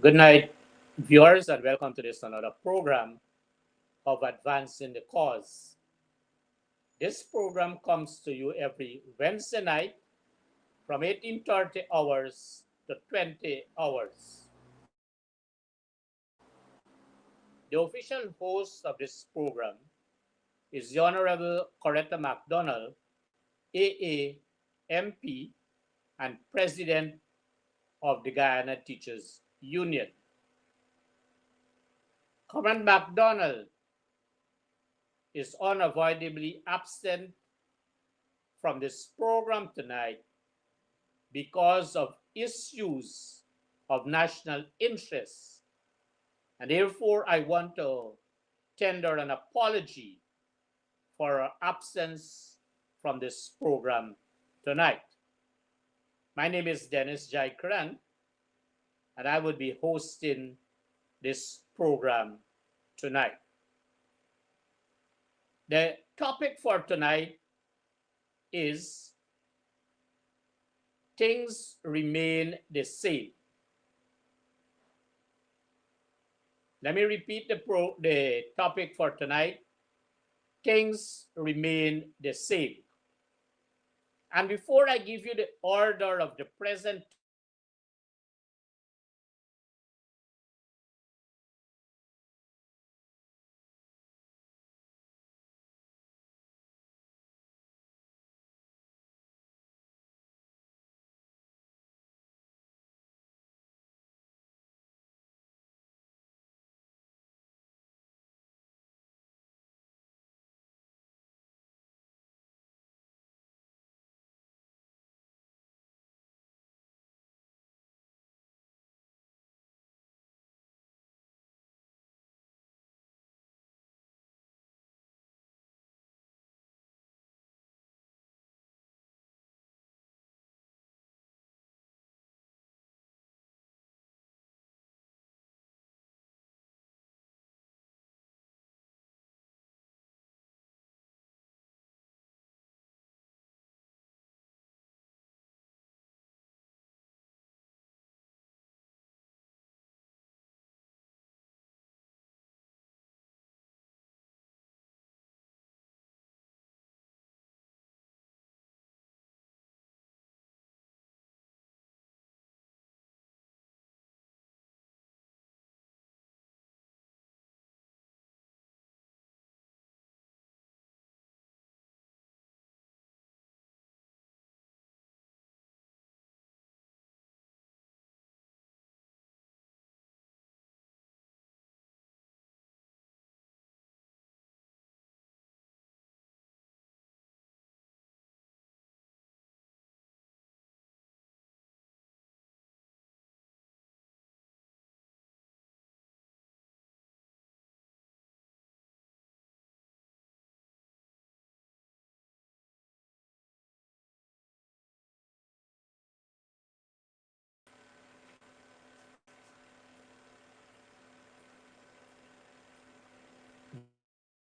Good night, viewers, and welcome to this another program of Advancing the Cause. This program comes to you every Wednesday night from 18:30 hours to 20 hours. The official host of this program is the Honorable Coretta McDonald, AA, MP, and President of the Guyana Teachers Union. Comrade McDonald is unavoidably absent from this program tonight because of issues of national interest. And therefore, I want to tender an apology for our absence from this program tonight. My name is Dennis Jaikran, and I will be hosting this program tonight. The topic for tonight is things remain the same. Let me repeat the topic for tonight. Things remain the same. And before I give you the order of the presentation,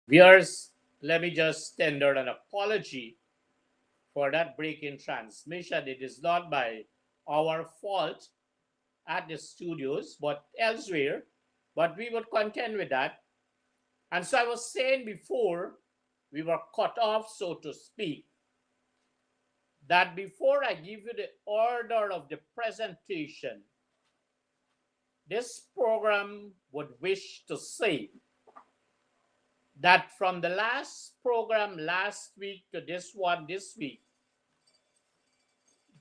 viewers, let me just tender an apology for that break in transmission. It is not by our fault at the studios, but elsewhere. But we would contend with that. And so I was saying before we were cut off, so to speak, that before I give you the order of the presentation, this program would wish to say that from the last program last week to this one this week,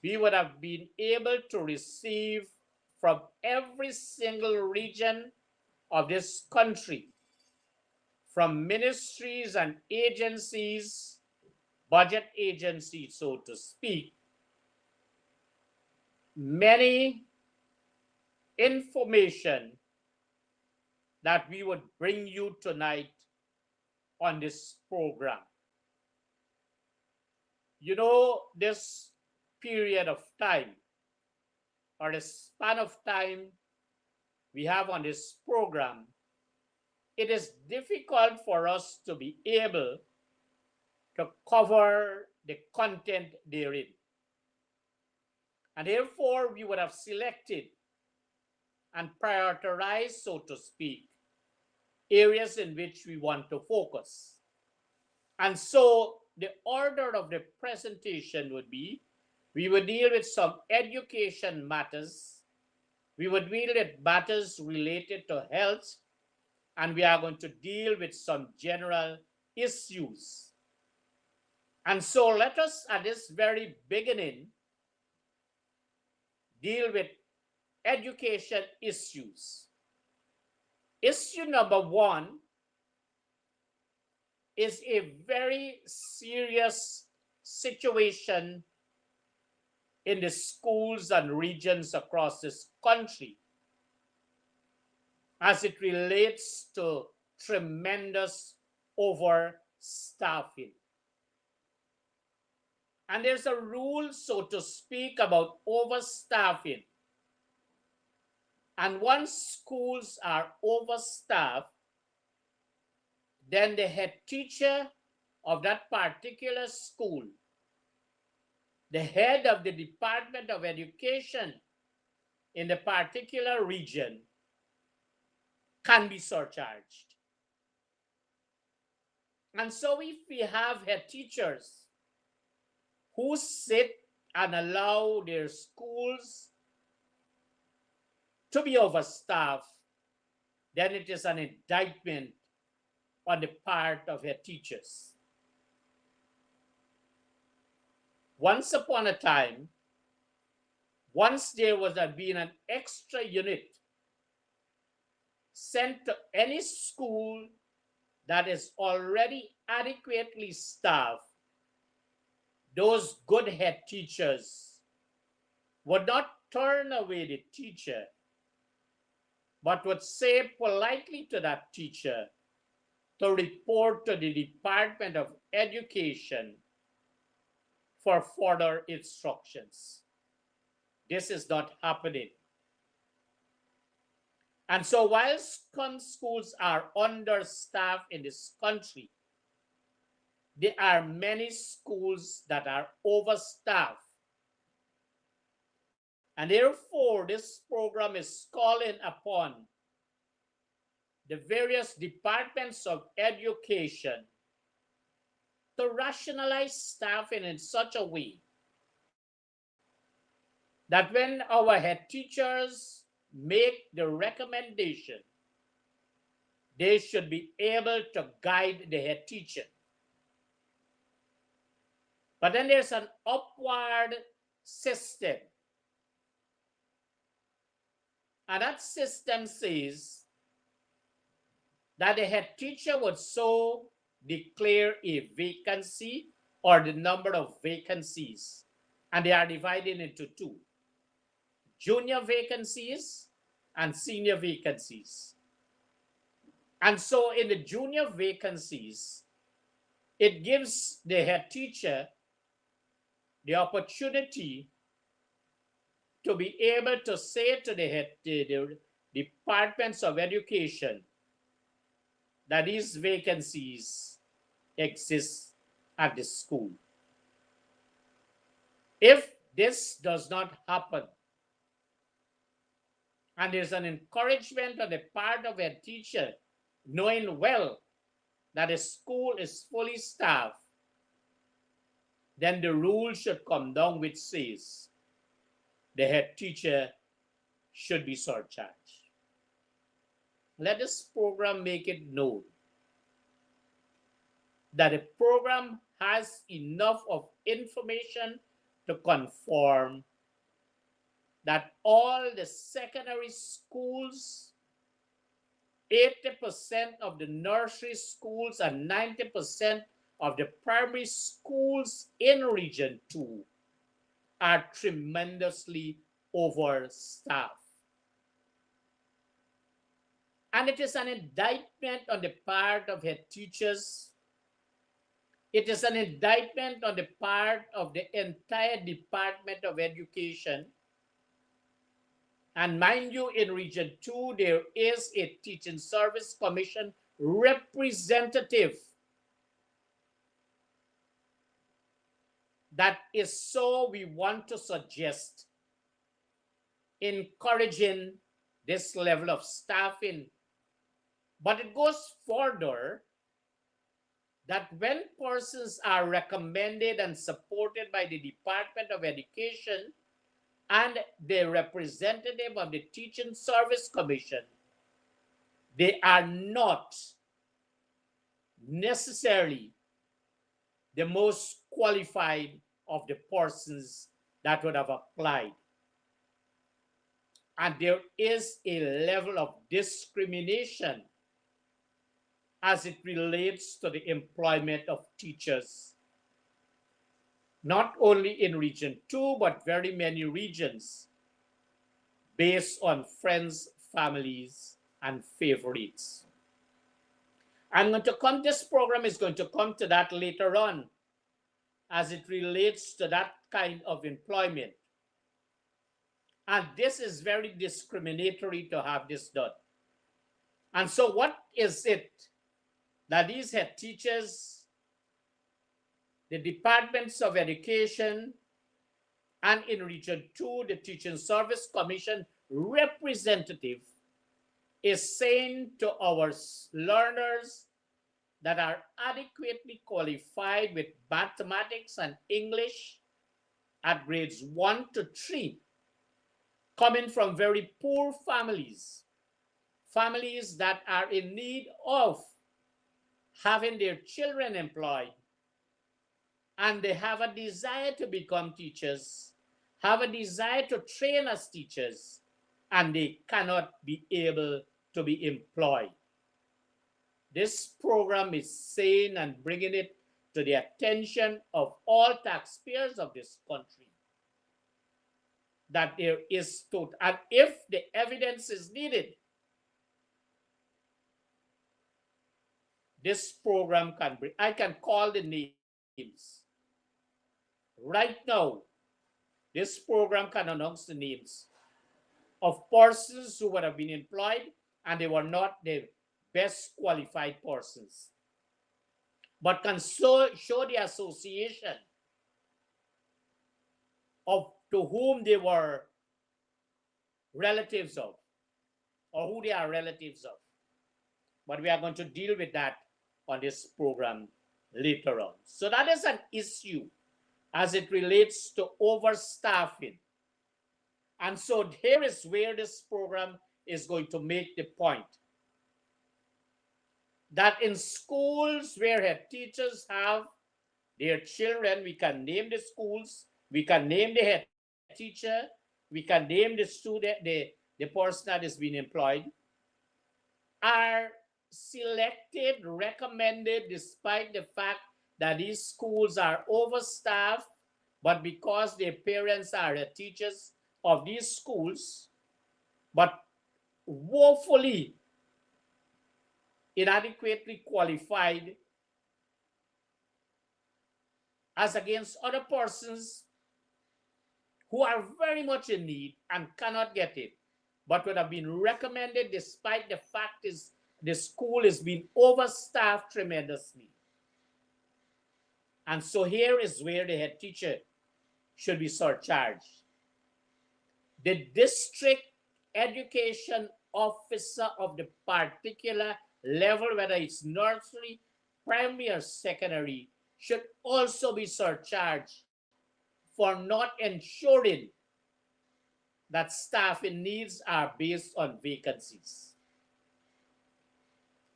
we would have been able to receive from every single region of this country, from ministries and agencies, budget agencies, so to speak, many information that we would bring you tonight on this program. You know, this period of time or the span of time we have on this program, it is difficult for us to be able to cover the content therein. And therefore, we would have selected and prioritize, so to speak, areas in which we want to focus. And so the order of the presentation would be, we would deal with some education matters, we would deal with matters related to health, and we are going to deal with some general issues. And so let us, at this very beginning, deal with education issues. Issue number one is a very serious situation in the schools and regions across this country as it relates to tremendous overstaffing. And there's a rule, so to speak, about overstaffing. And once schools are overstaffed, then the head teacher of that particular school, the head of the Department of Education in the particular region, can be surcharged. And so if we have head teachers who sit and allow their schools to be overstaffed, then it is an indictment on the part of head teachers. Once upon a time, once there was been an extra unit sent to any school that is already adequately staffed, those good head teachers would not turn away the teacher, but would say politely to that teacher to report to the Department of Education for further instructions. This is not happening. And so while some schools are understaffed in this country, there are many schools that are overstaffed. And therefore, this program is calling upon the various departments of education to rationalize staffing in such a way that when our head teachers make the recommendation, they should be able to guide the head teacher. But then there's an upward system. And that system says that the head teacher would so declare a vacancy or the number of vacancies. And they are divided into two: junior vacancies and senior vacancies. And so in the junior vacancies, it gives the head teacher the opportunity to be able to say to the departments of education that these vacancies exist at the school. If this does not happen, and there's an encouragement on the part of a teacher, knowing well that a school is fully staffed, then the rule should come down which says the head teacher should be surcharged. Let this program make it known that the program has enough of information to confirm that all the secondary schools, 80% of the nursery schools, and 90% of the primary schools in Region 2 are tremendously overstaffed. And it is an indictment on the part of head teachers. It is an indictment on the part of the entire Department of Education. And mind you, in Region 2, there is a Teaching Service Commission representative that is, so we want to suggest, encouraging this level of staffing. But it goes further that when persons are recommended and supported by the Department of Education and the representative of the Teaching Service Commission, they are not necessarily the most qualified of the persons that would have applied. And there is a level of discrimination as it relates to the employment of teachers, not only in Region 2, but very many regions, based on friends, families, and favorites. This program is going to come to that later on as it relates to that kind of employment. And this is very discriminatory to have this done. And so what is it that these head teachers, the departments of education, and in Region 2, the Teaching Service Commission representative is saying to our learners that are adequately qualified with mathematics and English at grades 1 to 3, coming from very poor families, families that are in need of having their children employed, and they have a desire to become teachers, have a desire to train as teachers, and they cannot be able to be employed. This program is saying and bringing it to the attention of all taxpayers of this country that there is total, and if the evidence is needed, this program can bring, I can call the names. Right now, this program can announce the names of persons who would have been employed and they were not the best qualified persons, but can show the association of to whom they were relatives of, or who they are relatives of. But we are going to deal with that on this program later on. So that is an issue as it relates to overstaffing. And so here is where this program is going to make the point that in schools where head teachers have their children, we can name the schools, we can name the head teacher, we can name the student, the person that is being employed, are selected, recommended, despite the fact that these schools are overstaffed, but because their parents are the teachers of these schools, but woefully inadequately qualified as against other persons who are very much in need and cannot get it, but would have been recommended despite the fact is the school is being overstaffed tremendously. And so here is where the head teacher should be surcharged. The district education officer of the particular level, whether it's nursery, primary, or secondary, should also be surcharged for not ensuring that staffing needs are based on vacancies.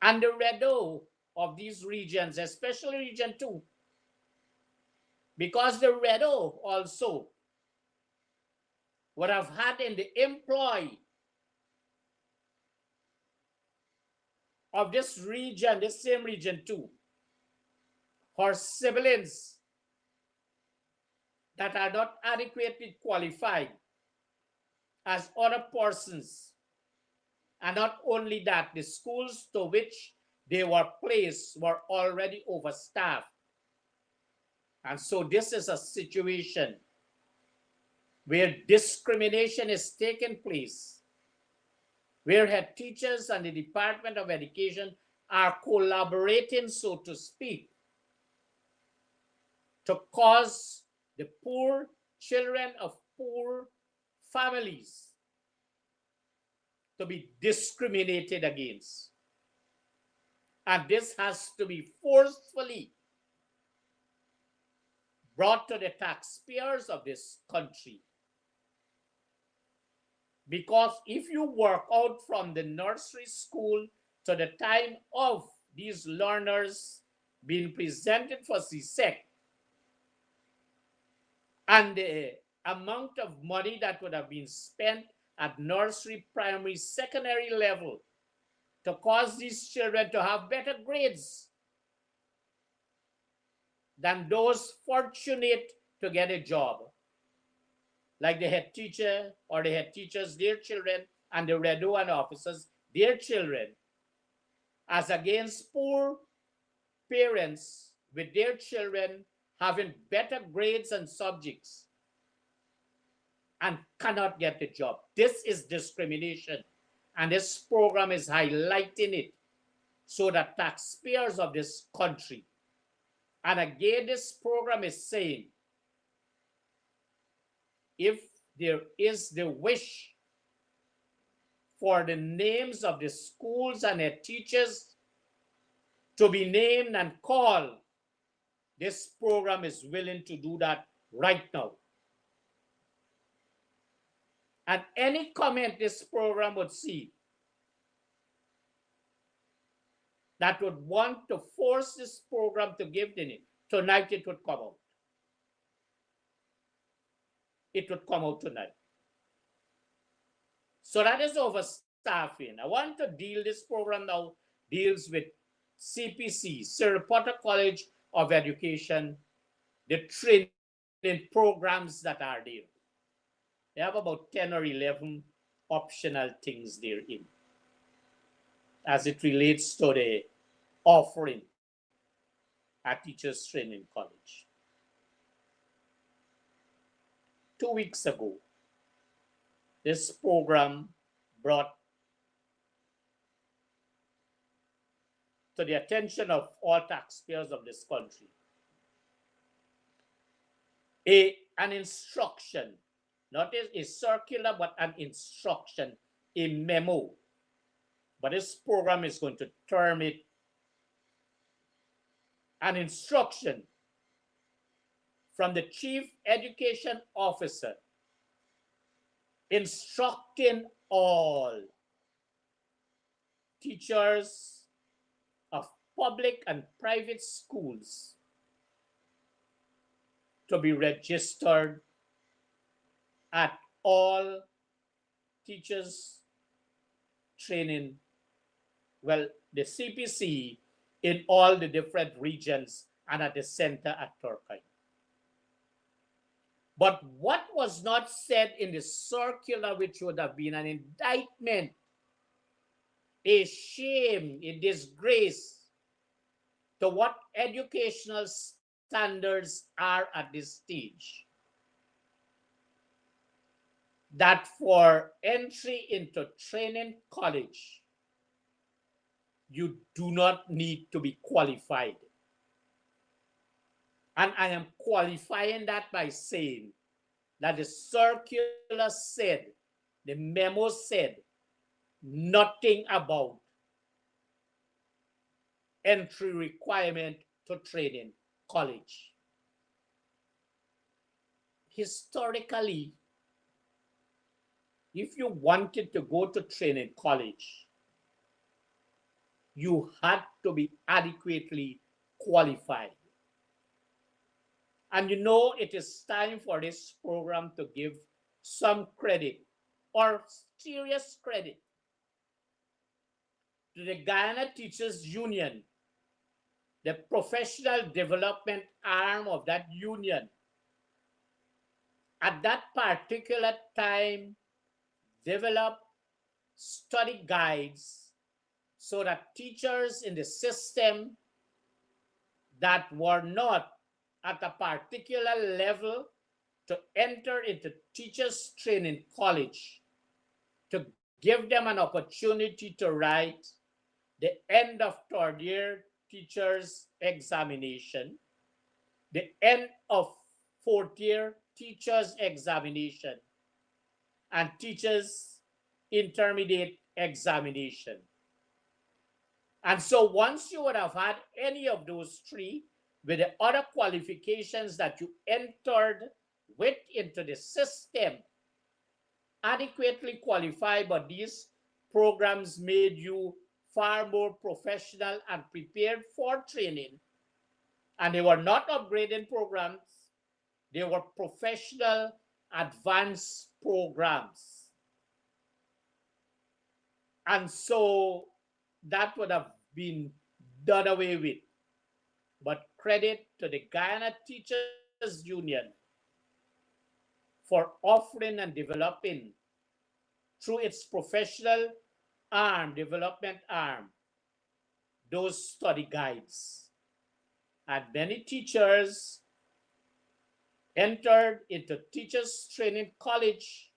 And the redo of these regions, especially Region 2, because the redo also would have had in the employ of this region, this same Region 2, her siblings that are not adequately qualified as other persons. And not only that, the schools to which they were placed were already overstaffed. And so this is a situation where discrimination is taking place, where head teachers and the Department of Education are collaborating, so to speak, to cause the poor children of poor families to be discriminated against. And this has to be forcefully brought to the taxpayers of this country. Because if you work out from the nursery school to the time of these learners being presented for CSEC, and the amount of money that would have been spent at nursery, primary, secondary level to cause these children to have better grades than those fortunate to get a job, like the head teacher or the head teachers, their children, and the Red One officers, their children, as against poor parents with their children having better grades and subjects and cannot get the job. This is discrimination, and this program is highlighting it so that taxpayers of this country, and again, this program is saying, if there is the wish for the names of the schools and their teachers to be named and called, this program is willing to do that right now. And any comment this program would see that would want to force this program to give the name, tonight it would come out. It would come out tonight. So that is overstaffing. I want to deal, this program now deals with CPC, Sir Potter College of Education, the training programs that are there. They have about 10 or 11 optional things therein as it relates to the offering at Teachers Training College. 2 weeks ago, this program brought to the attention of all taxpayers of this country an instruction, not a circular, but an instruction, a memo. But this program is going to term it an instruction from the Chief Education Officer instructing all teachers of public and private schools to be registered at all teachers training, well, the CPC in all the different regions and at the center at Turkey. But what was not said in the circular, which would have been an indictment, a shame, a disgrace to what educational standards are at this stage, that for entry into training college, you do not need to be qualified. And I am qualifying that by saying that the circular said, the memo said, nothing about entry requirement to training college. Historically, if you wanted to go to training college, you had to be adequately qualified. And you know, it is time for this program to give some credit or serious credit to the Guyana Teachers Union, the professional development arm of that union. At that particular time, developed study guides so that teachers in the system that were not at a particular level to enter into teachers training college, to give them an opportunity to write the end of third year teachers examination, the end of fourth year teachers examination, and teachers intermediate examination. And so once you would have had any of those three with the other qualifications that you entered with into the system, adequately qualified, but these programs made you far more professional and prepared for training. And they were not upgrading programs, they were professional advanced programs. And so that would have been done away with. But credit to the Guyana Teachers Union for offering and developing through its professional arm, development arm, those study guides. And many teachers entered into teachers training college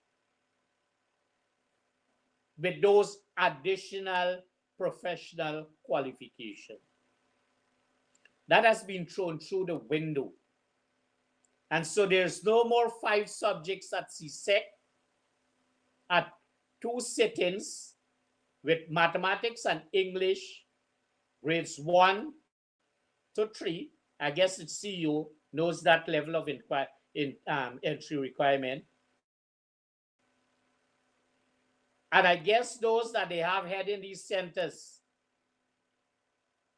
with those additional professional qualifications. That has been thrown through the window. And so there's no more 5 subjects at CSEC at 2 sittings with mathematics and English, grades 1 to 3. I guess the CEO knows that level of entry requirement. And I guess those that they have heading these centers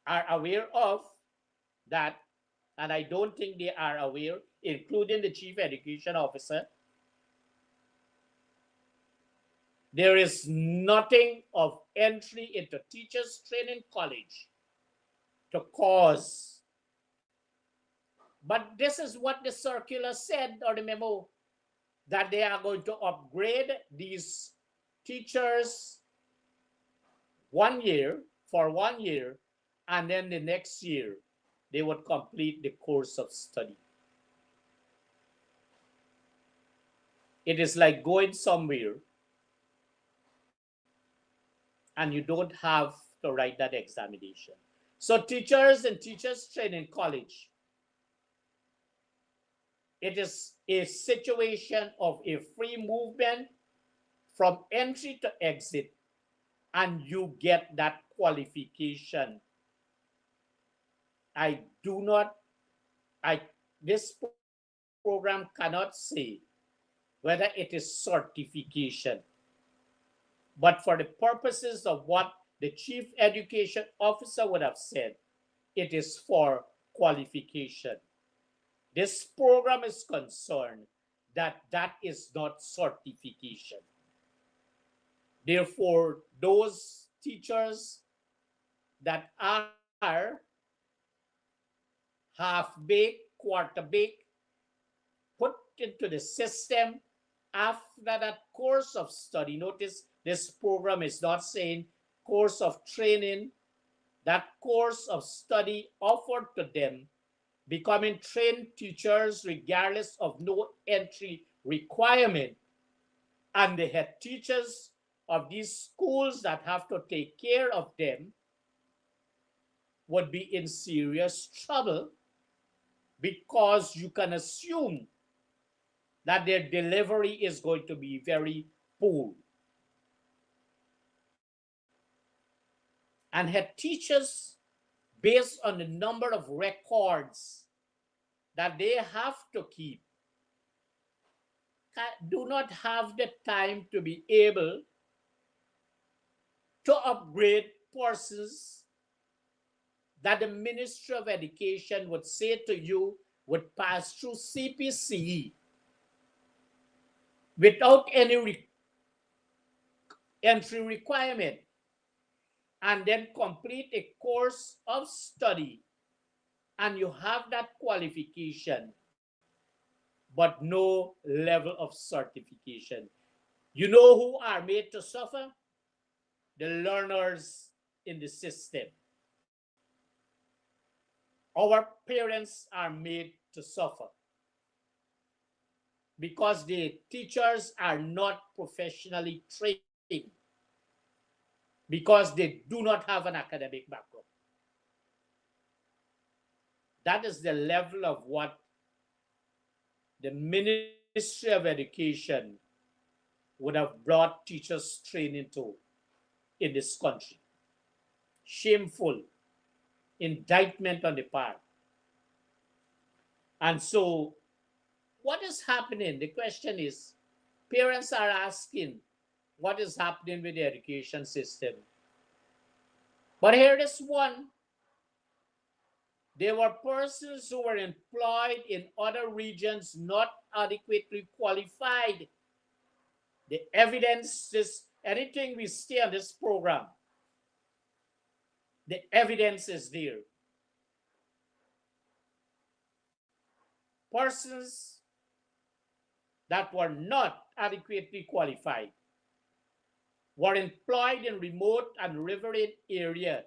are aware of that, and I don't think they are aware, including the chief education officer. There is nothing of entry into teachers training college to cause. But this is what the circular said, or the memo, that they are going to upgrade these teachers 1 year, for 1 year, and then the next year they would complete the course of study. It is like going somewhere and you don't have to write that examination. So teachers and teachers training college, it is a situation of a free movement from entry to exit, and you get that qualification. This program cannot say whether it is certification, but for the purposes of what the chief education officer would have said, it is for qualification. This program is concerned that that is not certification. Therefore, those teachers that are half-baked, quarter-baked, put into the system after that course of study. Notice this program is not saying course of training. That course of study offered to them, becoming trained teachers regardless of no entry requirement. And the head teachers of these schools that have to take care of them would be in serious trouble, because you can assume that their delivery is going to be very poor. And head teachers, based on the number of records that they have to keep, do not have the time to be able to upgrade courses that the Ministry of Education would say to you would pass through CPCE without any entry requirement, and then complete a course of study, and you have that qualification, but no level of certification. You know who are made to suffer? The learners in the system. Our parents are made to suffer because the teachers are not professionally trained, because they do not have an academic background. That is the level of what the Ministry of Education would have brought teachers training to. in this country. Shameful indictment on the part. And so, what is happening? The question is, parents are asking, what is happening with the education system? But here is one. There were persons who were employed in other regions not adequately qualified. The evidence is anything we see on this program, the evidence is there. Persons that were not adequately qualified were employed in remote and riverine area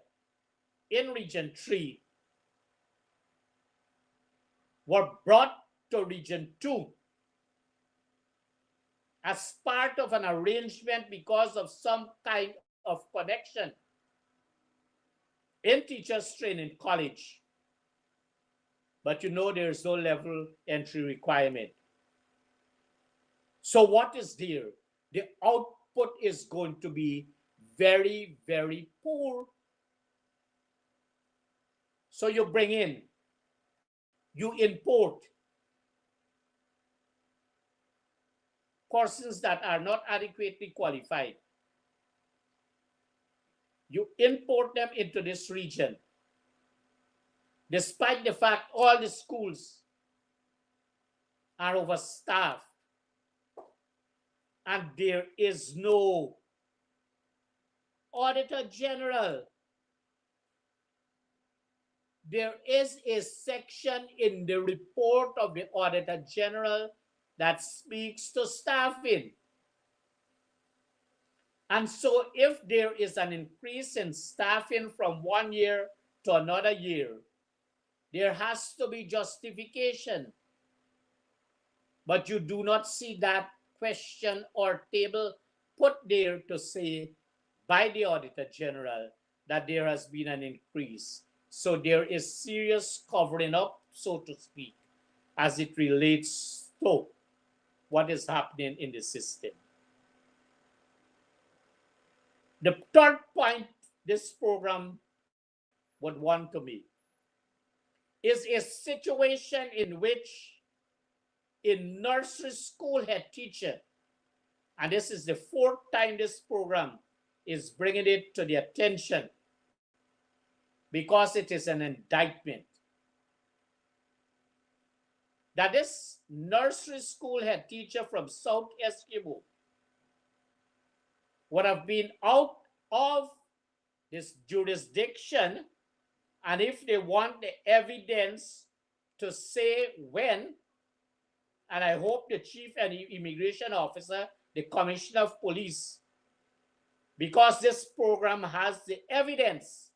in Region 3, were brought to Region 2 as part of an arrangement because of some kind of connection in teachers training college. But you know there's no level entry requirement. So what is there? The output is going to be very, very poor. So you bring in, you import courses that are not adequately qualified. You import them into this region, despite the fact all the schools are overstaffed and there is no Auditor General. There is a section in the report of the Auditor General that speaks to staffing. And so if there is an increase in staffing from one year to another year, there has to be justification. But you do not see that question or table put there to say by the Auditor General that there has been an increase. So there is serious covering up, so to speak, as it relates to what is happening in the system. The third point this program would want to make is a situation in which a nursery school head teacher, and this is the fourth time this program is bringing it to the attention because it is an indictment, that this nursery school head teacher from South Eskimo would have been out of this jurisdiction, and if they want the evidence to say when, and I hope the chief and immigration officer, the commissioner of police, because this program has the evidence,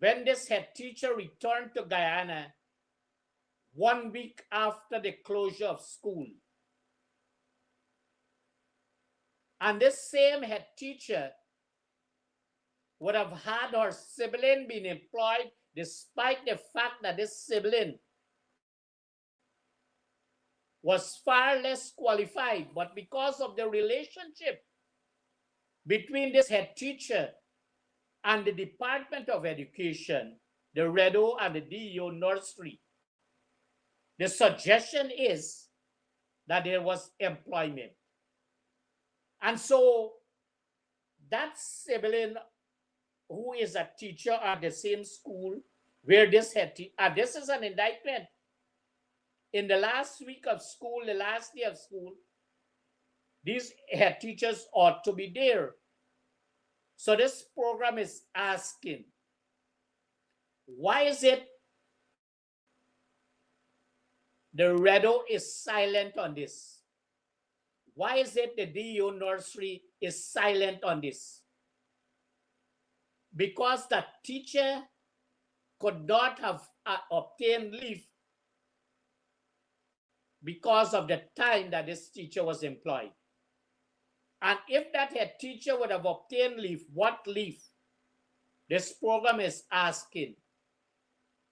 when this head teacher returned to Guyana 1 week after the closure of school. And this same head teacher would have had her sibling been employed despite the fact that this sibling was far less qualified, but because of the relationship between this head teacher and the Department of Education, the REDO and the DEO nursery, the suggestion is that there was employment. And so that sibling who is a teacher at the same school where this head teacher, this is an indictment. In the last week of school, the last day of school, these head teachers ought to be there. So this program is asking, why is it the REDO is silent on this? Why is it the DEO nursery is silent on this? Because the teacher could not have obtained leave because of the time that this teacher was employed. And if that head teacher would have obtained leave, what leave? This program is asking,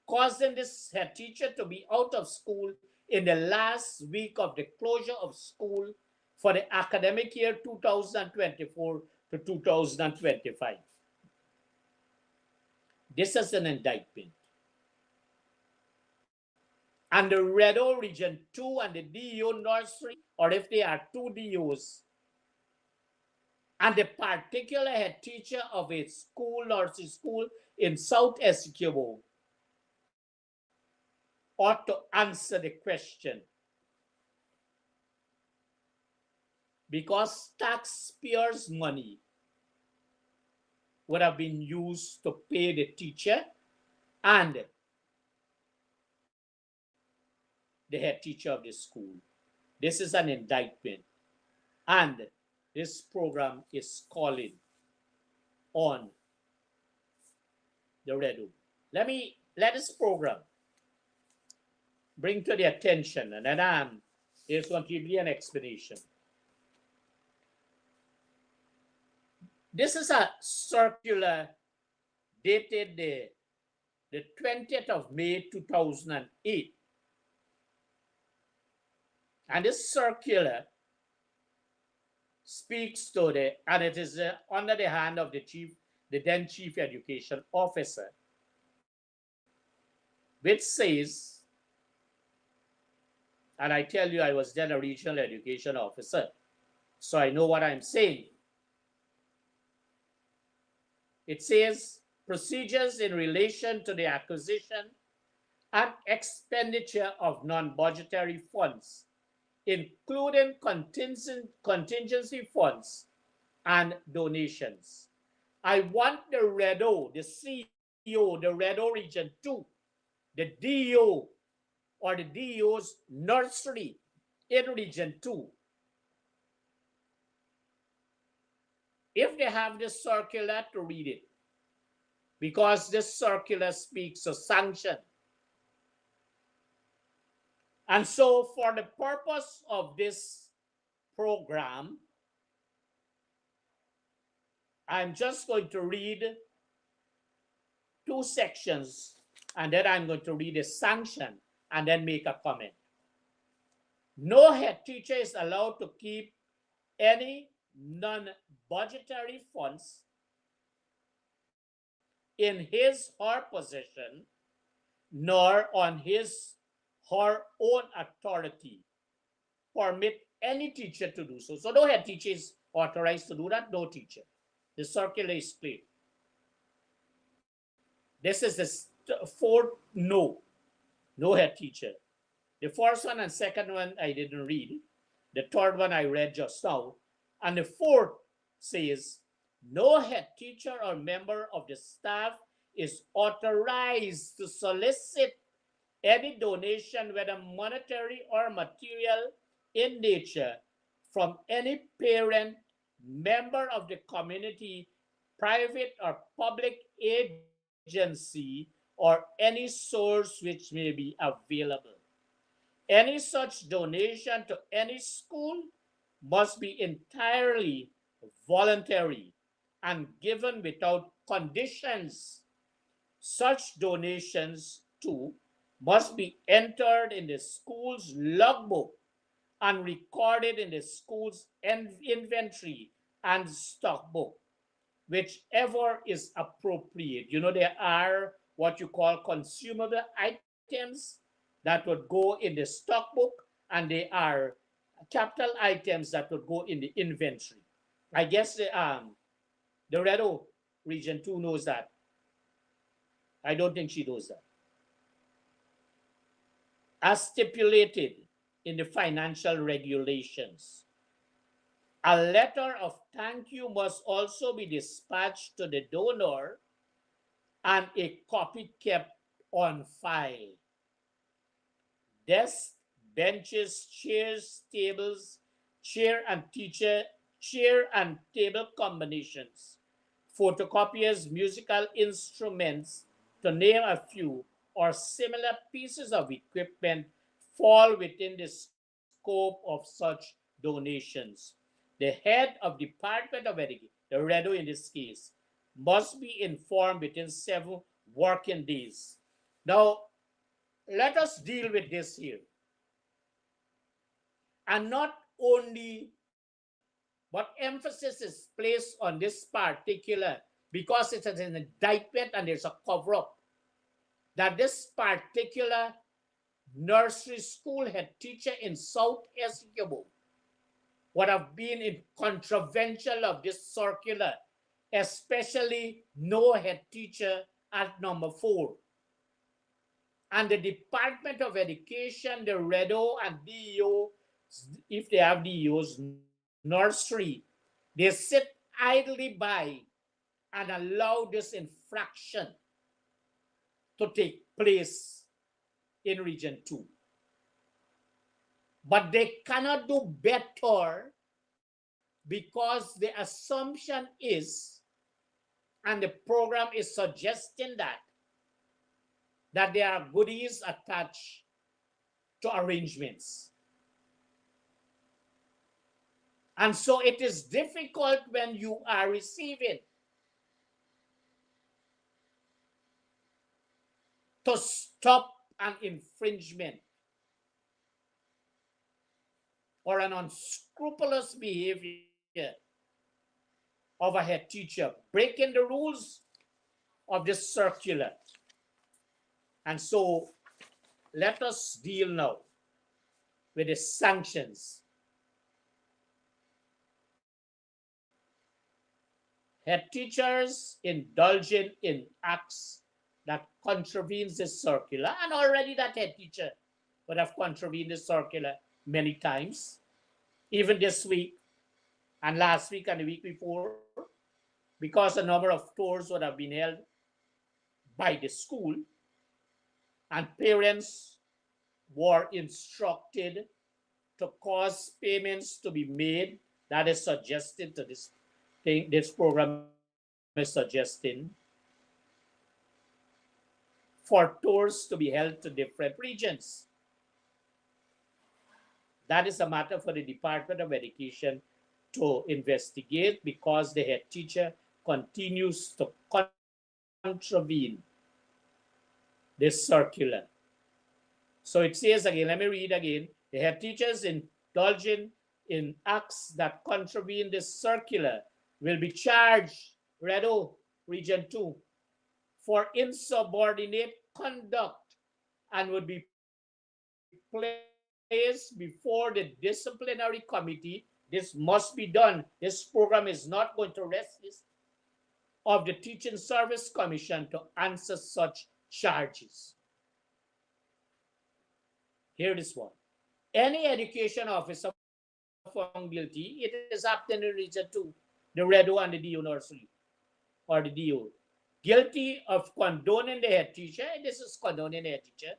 causing this head teacher to be out of school in the last week of the closure of school for the academic year to 2025. This is an indictment. And the Redo Region 2 and the DO Nursery, or if they are two DOs, and the particular head teacher of a school, nursery school in South Essequibo, ought to answer the question. Because taxpayers' money would have been used to pay the teacher and the head teacher of the school. This is an indictment. And this program is calling on the Redo. Let this program bring to the attention, and then there's going to be an explanation. This is a circular dated the 20th of May 2008. And this circular speaks to and it is under the hand of the then Chief Education Officer, which says, and I tell you, I was then a regional education officer, so I know what I'm saying. It says, procedures in relation to the acquisition and expenditure of non-budgetary funds, including contingency funds and donations. I want the Redo, the CEO, the Redo Region 2, the DO or the DO's nursery in Region 2. If they have this circular, to read it, because this circular speaks of sanction. And so for the purpose of this program, I'm just going to read two sections, and then I'm going to read a sanction and then make a comment. No head teacher is allowed to keep any non-budgetary funds in his or possession, nor on his her own authority permit any teacher to do so. So no head teacher is authorized to do that, no teacher. The circular is clear. This is the fourth no head teacher. The first one and second one I didn't read. The third one I read just now. And the fourth says, no head teacher or member of the staff is authorized to solicit any donation, whether monetary or material in nature, from any parent, member of the community, private or public agency, or any source which may be available. Any such donation to any school must be entirely voluntary and given without conditions. Such donations, too, must be entered in the school's logbook and recorded in the school's inventory and stock book, whichever is appropriate. You know, there are what you call consumable items that would go in the stock book, and there are capital items that would go in the inventory. I guess the Redo Region 2 knows that. I don't think she knows that. As stipulated in the financial regulations, a letter of thank you must also be dispatched to the donor and a copy kept on file. Desks, benches, chairs, tables, chair and table combinations, photocopiers, musical instruments, to name a few, or similar pieces of equipment fall within the scope of such donations. The head of Department of Education, the Redo in this case, must be informed within 7 working days. Now, let us deal with this here. And not only But emphasis is placed on this particular because it is an indictment and there's a cover-up that this particular nursery school head teacher in South Essequibo would have been in contravention of this circular, especially no head teacher at number 4. And the Department of Education, the REDO and DEO, if they have DEO's nursery, they sit idly by and allow this infraction to take place in Region 2. But they cannot do better because the assumption is, and the program is suggesting that there are goodies attached to arrangements. And so it is difficult when you are receiving to stop an infringement or an unscrupulous behavior of a head teacher, breaking the rules of this circular. And so let us deal now with the sanctions. Head teachers indulging in acts that contravenes this circular, and already that head teacher would have contravened the circular many times, even this week and last week and the week before, because a number of tours would have been held by the school and parents were instructed to cause payments to be made. That is suggested to this thing, this program is suggesting, for tours to be held to different regions. That is a matter for the Department of Education to investigate because the head teacher continues to contravene this circular. So it says again, let me read again, the head teachers indulging in acts that contravene this circular will be charged, REDO, Region 2, for insubordinate conduct and would be placed before the disciplinary committee. This must be done. This program is not going to rest this of the Teaching Service Commission to answer such charges. Here is one. Any education officer found guilty, it is happening in Region 2, the REDO and the DO nursery, or the DO, guilty of condoning the head teacher, and this is condoning the head teacher,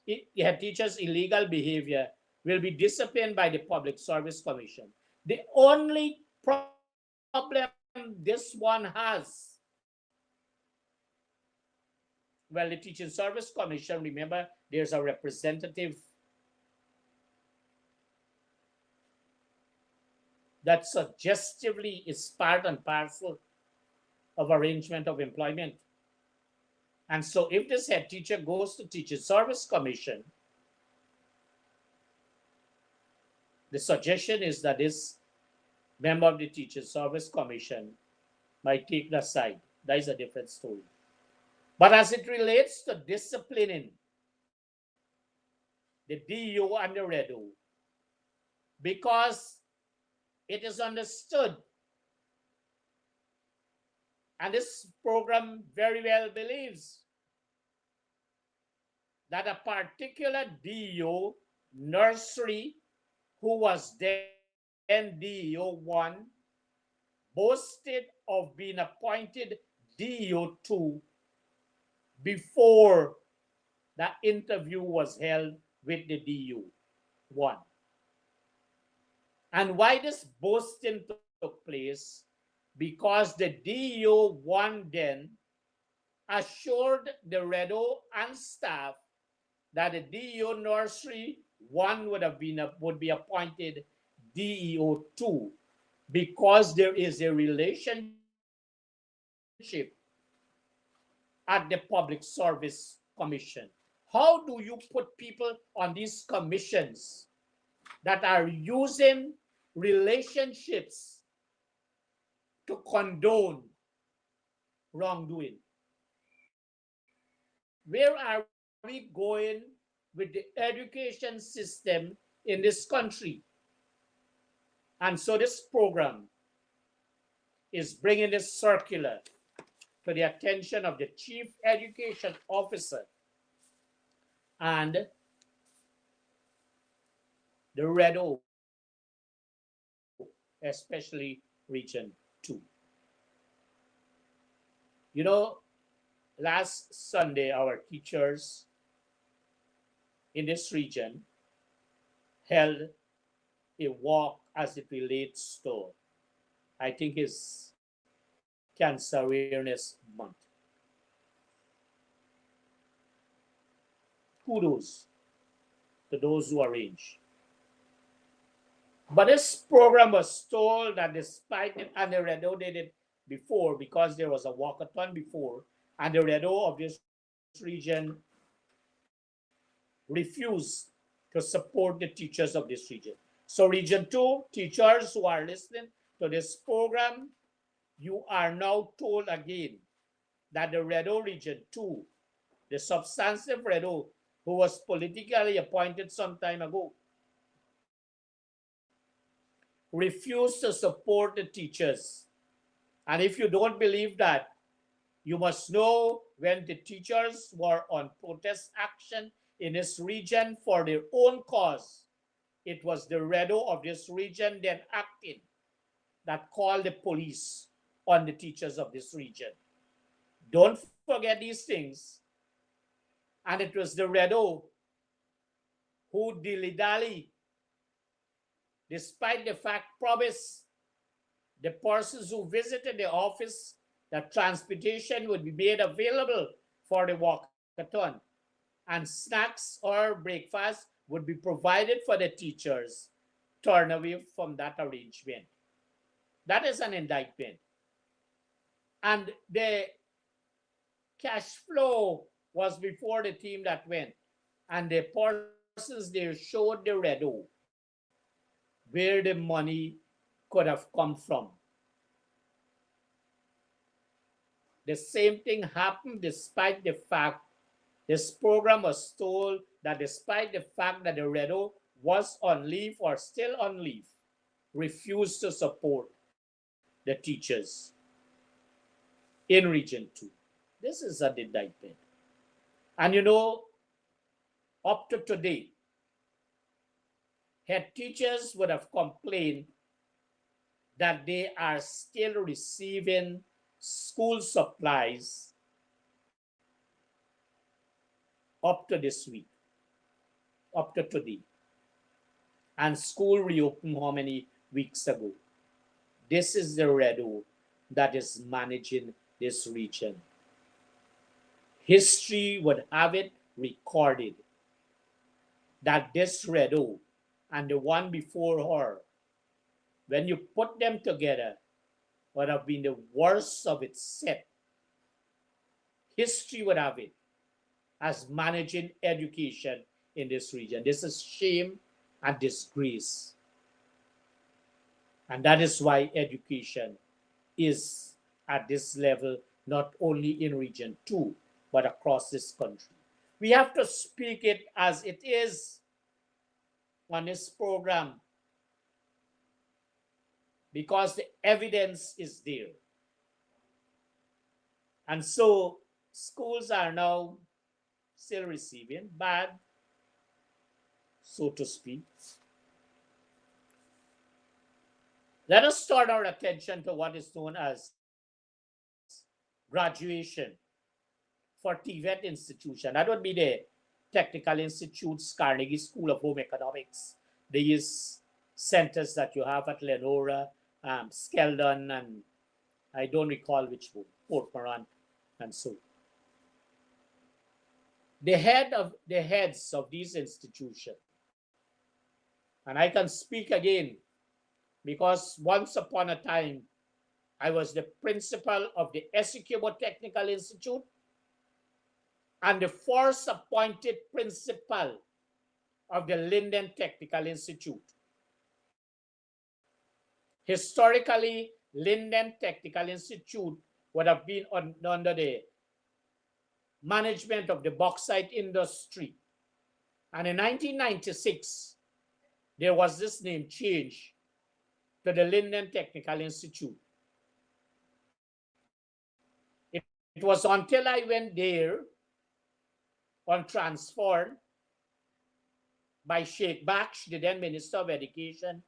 the head teacher's illegal behavior will be disciplined by the Public Service Commission. The only problem this one has, well, the Teaching Service Commission, remember, there's a representative that suggestively is part and parcel of arrangement of employment. And so if this head teacher goes to Teaching Service Commission, the suggestion is that this member of the Teaching Service Commission might take the side. That is a different story. But as it relates to disciplining the DO and the REDO, because it is understood, and this program very well believes, that a particular DO nursery who was then DO 1 boasted of being appointed DO 2 before the interview was held with the DO 1. And why this boasting took place? Because the DO 1 then assured the REDO and staff that the DO nursery 1 would be appointed DEO 2 because there is a relationship at the Public Service Commission. How do you put people on these commissions that are using relationships to condone wrongdoing. Where are we going with the education system in this country? And so this program is bringing this circular to the attention of the Chief Education Officer and the Red O, especially Region 2. You know, last Sunday, our teachers in this region held a walk as it relates to, I think, is Cancer Awareness Month. Kudos to those who arrange. But this program was told that despite it, and the Redo did it before because there was a walkathon before, and the Redo of this region refused to support the teachers of this region. So Region 2, teachers who are listening to this program, you are now told again that the Redo Region 2, the substantive Redo, who was politically appointed some time ago, refused to support the teachers. And if you don't believe that, you must know when the teachers were on protest action in this region for their own cause, it was the Redo of this region then acting that called the police on the teachers of this region. Don't forget these things. And it was the Redo who dilly-dally, despite the fact promised the persons who visited the office that transportation would be made available for the walkathon and snacks or breakfast would be provided for the teachers, turn away from that arrangement. That is an indictment. And the cash flow was before the team that went. And the persons there showed the Redo where the money could have come from. The same thing happened despite the fact this program was told that despite the fact that the Redo was on leave or still on leave, refused to support the teachers in Region 2. This is an indictment. And you know, up to today, head teachers would have complained that they are still receiving school supplies up to this week, up to today. And school reopened how many weeks ago? This is the Redo that is managing this region. History would have it recorded that this Redo and the one before her, when you put them together, would have been the worst of its set. History would have it as managing education in this region. This is shame and disgrace. And that is why education is at this level, not only in Region 2, but across this country. We have to speak it as it is on this program because the evidence is there. And so schools are now still receiving bad, so to speak. Let us turn our attention to what is known as graduation for TVET institution. That would be the Technical Institutes, Carnegie School of Home Economics, these centers that you have at Lenora, Skeldon, and I don't recall which one, Port Moran, and so. The heads of these institutions, and I can speak again because once upon a time, I was the principal of the Essequibo Technical Institute and the first appointed principal of the Linden Technical Institute. Historically, Linden Technical Institute would have been under the management of the bauxite industry. And in 1996, there was this name change to the Linden Technical Institute. It was until I went there on transfer by Sheikh Baksh, the then Minister of Education,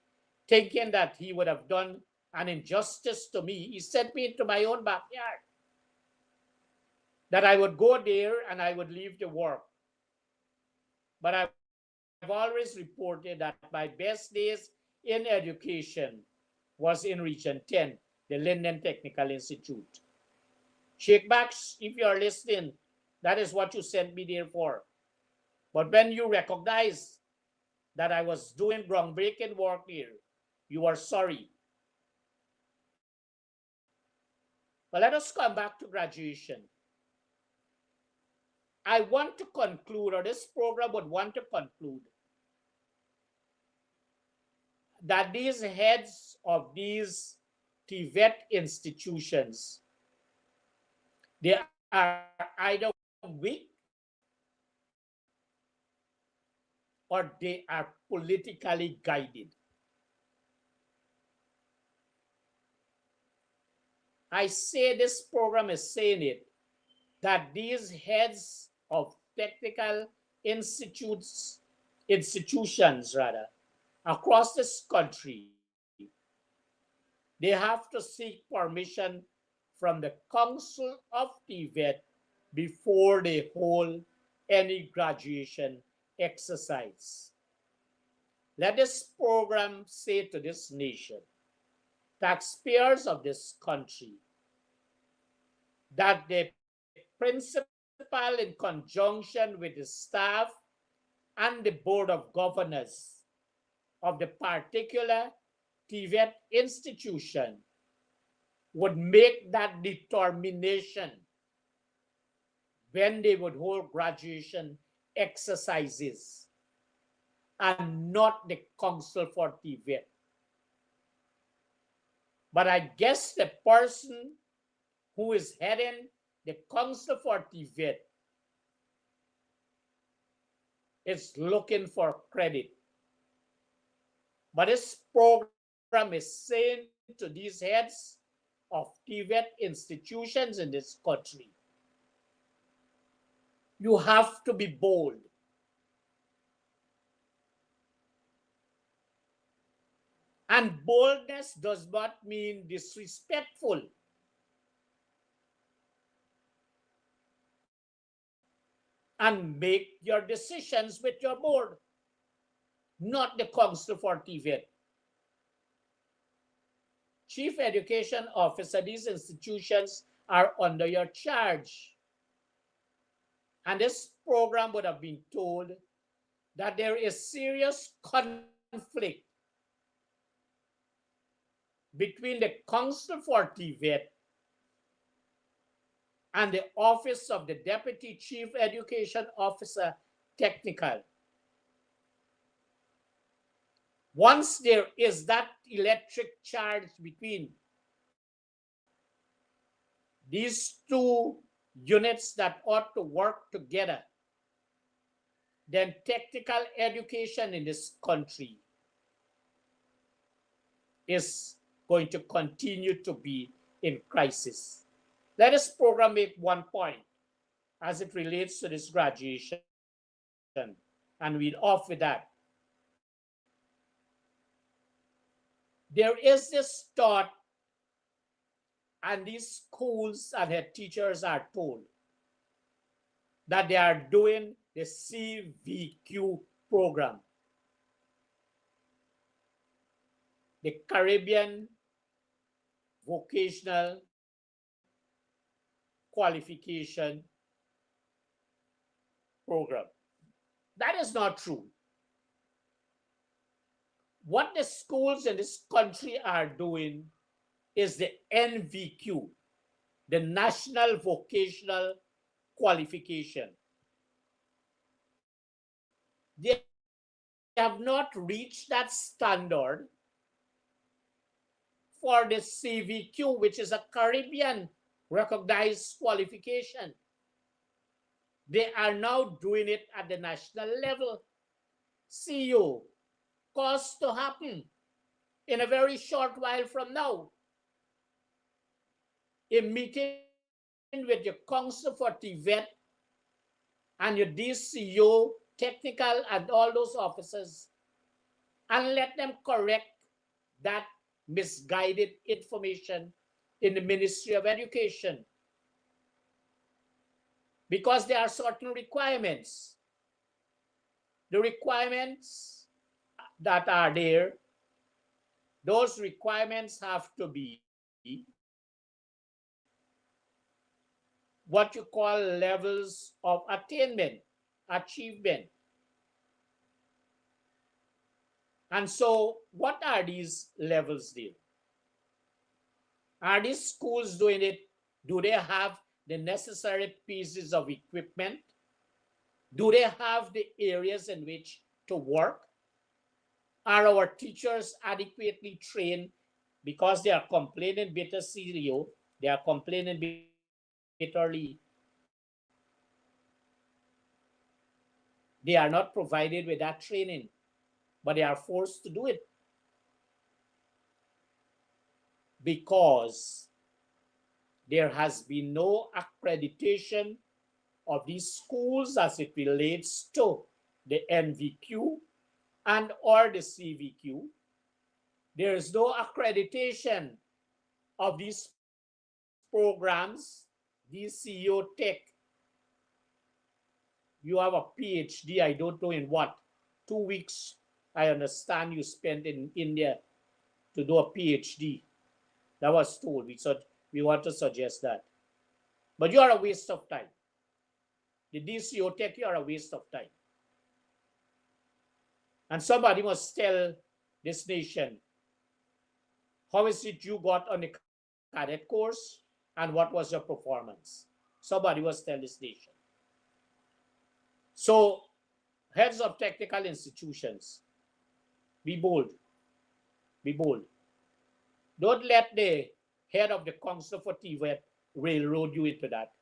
thinking that he would have done an injustice to me. He sent me into my own backyard, that I would go there and I would leave the work. But I've always reported that my best days in education was in Region 10, the Linden Technical Institute. Sheikh Baksh, if you're listening, that is what you sent me there for. But when you recognize that I was doing groundbreaking work there, you are sorry. But let us come back to graduation. I want to conclude, or this program would want to conclude, that these heads of these TVET institutions, they are either weak or they are politically guided. I say this program is saying it, that these heads of technical institutions across this country, they have to seek permission from the Council of TVET before they hold any graduation exercise. Let this program say to this nation, taxpayers of this country, that the principal, in conjunction with the staff and the board of governors of the particular TVET institution, would make that determination when they would hold graduation exercises, and not the Council for TVET. But I guess the person who is heading the Council for TVET is looking for credit. But this program is saying to these heads of TVET institutions in this country, you have to be bold. And boldness does not mean disrespectful. And make your decisions with your board, not the Council for TVET. Chief Education Officer, these institutions are under your charge. And this program would have been told that there is serious conflict between the Council for TVET and the Office of the Deputy Chief Education Officer Technical. Once there is that electric charge between these two units that ought to work together, then technical education in this country is going to continue to be in crisis. Let us program make one point as it relates to this graduation, and we'll off with that. There is this thought, and these schools and their teachers are told that they are doing the CVQ program, the Caribbean Vocational Qualification Program. That is not true. What the schools in this country are doing is the NVQ, the National Vocational Qualification. They have not reached that standard for the CVQ, which is a Caribbean recognized qualification. They are now doing it at the national level. CEO, cause to happen in a very short while from now. A meeting with your council for TVET and your DCO, technical, and all those officers, and let them correct that misguided information in the Ministry of Education. Because there are certain requirements. The requirements that are there, those requirements have to be what you call levels of attainment, achievement. And so, what are these levels there? Are these schools doing it? Do they have the necessary pieces of equipment? Do they have the areas in which to work? Are our teachers adequately trained? Because they are complaining bitterly, they are complaining bitterly. They are not provided with that training, but they are forced to do it because there has been no accreditation of these schools as it relates to the NVQ and or the CVQ. There is no accreditation of these programs, these CEO Tech. You have a PhD, I don't know in what. 2 weeks, I understand you spent in India to do a PhD. That was told. We want to suggest that. But you are a waste of time. The DCO Tech, you are a waste of time. And somebody must tell this nation, how is it you got on the cadet course and what was your performance? Somebody must tell this nation. So, heads of technical institutions, be bold. Be bold. Don't let the head of the council for TVET railroad you into that.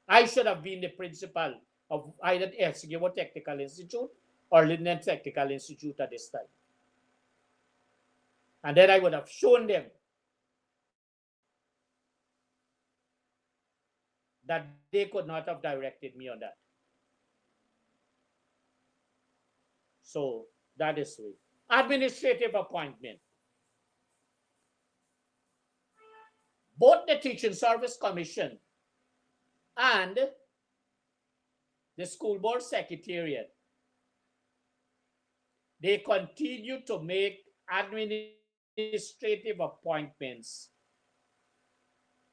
I should have been the principal of either Essegibo Technical Institute or Linden Technical Institute at this time. And then I would have shown them that they could not have directed me on that. So that is it. Administrative appointment. Both the Teaching Service Commission and the School Board Secretariat, they continue to make administrative appointments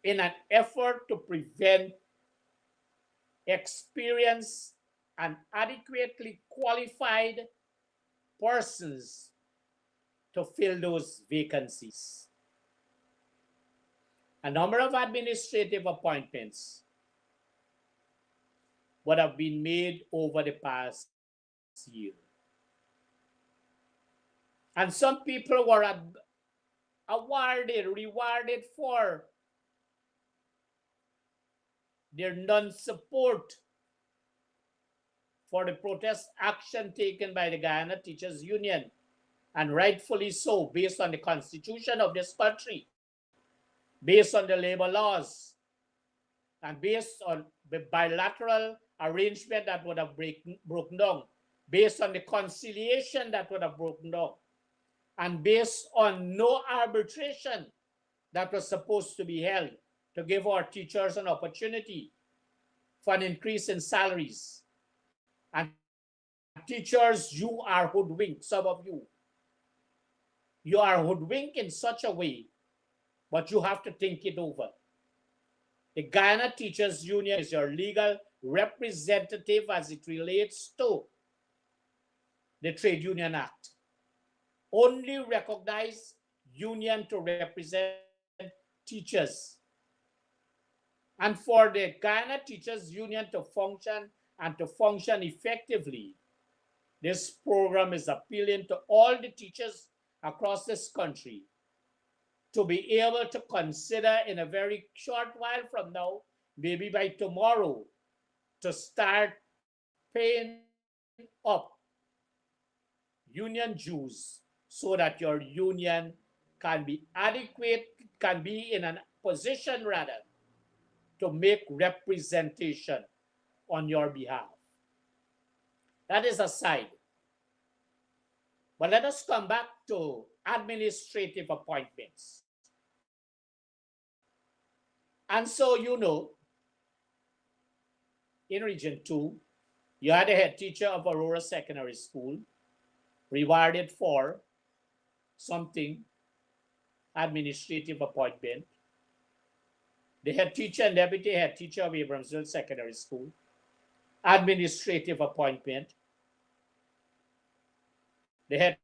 in an effort to prevent experienced and adequately qualified persons to fill those vacancies. A number of administrative appointments would have been made over the past year. And some people were rewarded for their non-support for the protest action taken by the Guyana Teachers Union, and rightfully so, based on the constitution of this country, based on the labor laws, and based on the bilateral arrangement that would have broken down, based on the conciliation that would have broken down, and based on no arbitration that was supposed to be held to give our teachers an opportunity for an increase in salaries. And teachers, you are hoodwinked, some of you. You are hoodwinked in such a way, but you have to think it over. The Guyana Teachers Union is your legal representative as it relates to the Trade Union Act. Only recognize union to represent teachers. And for the Guyana Teachers Union to function and to function effectively, this program is appealing to all the teachers across this country to be able to consider in a very short while from now, maybe by tomorrow, to start paying up union dues so that your union can be adequate, can be in a position rather to make representation on your behalf. That is aside. But let us come back to administrative appointments. And so, in Region 2, you had a head teacher of Aurora Secondary School, rewarded for something, administrative appointment. The head teacher and deputy head teacher of Abramsville Secondary School, administrative appointment. The head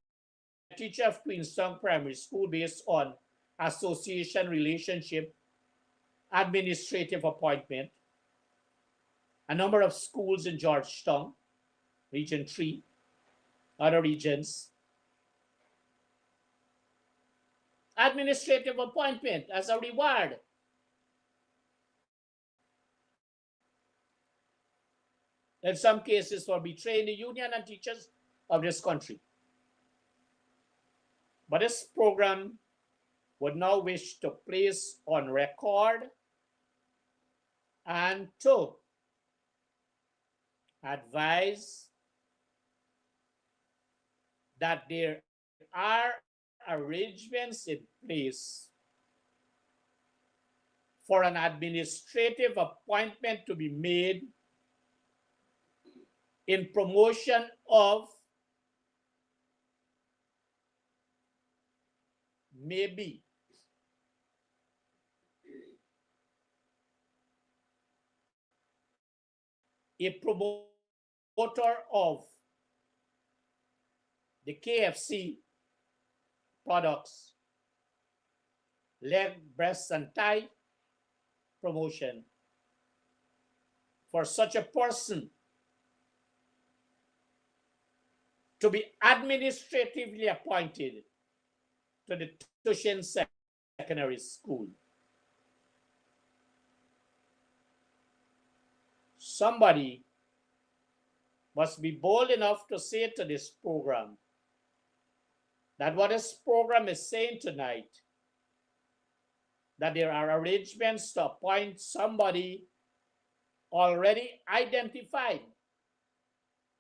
teacher of Queenstown Primary School, based on association relationship, administrative appointment. A number of schools in Georgetown, Region 3, other regions, administrative appointment as a reward. In some cases, for betraying the union and teachers of this country. But this program would now wish to place on record and to advise that there are arrangements in place for an administrative appointment to be made in promotion of maybe a promoter of the KFC products, leg, breast, and thigh promotion, for such a person to be administratively appointed to the Tushin Secondary School. Somebody must be bold enough to say to this program that what this program is saying tonight, that there are arrangements to appoint somebody already identified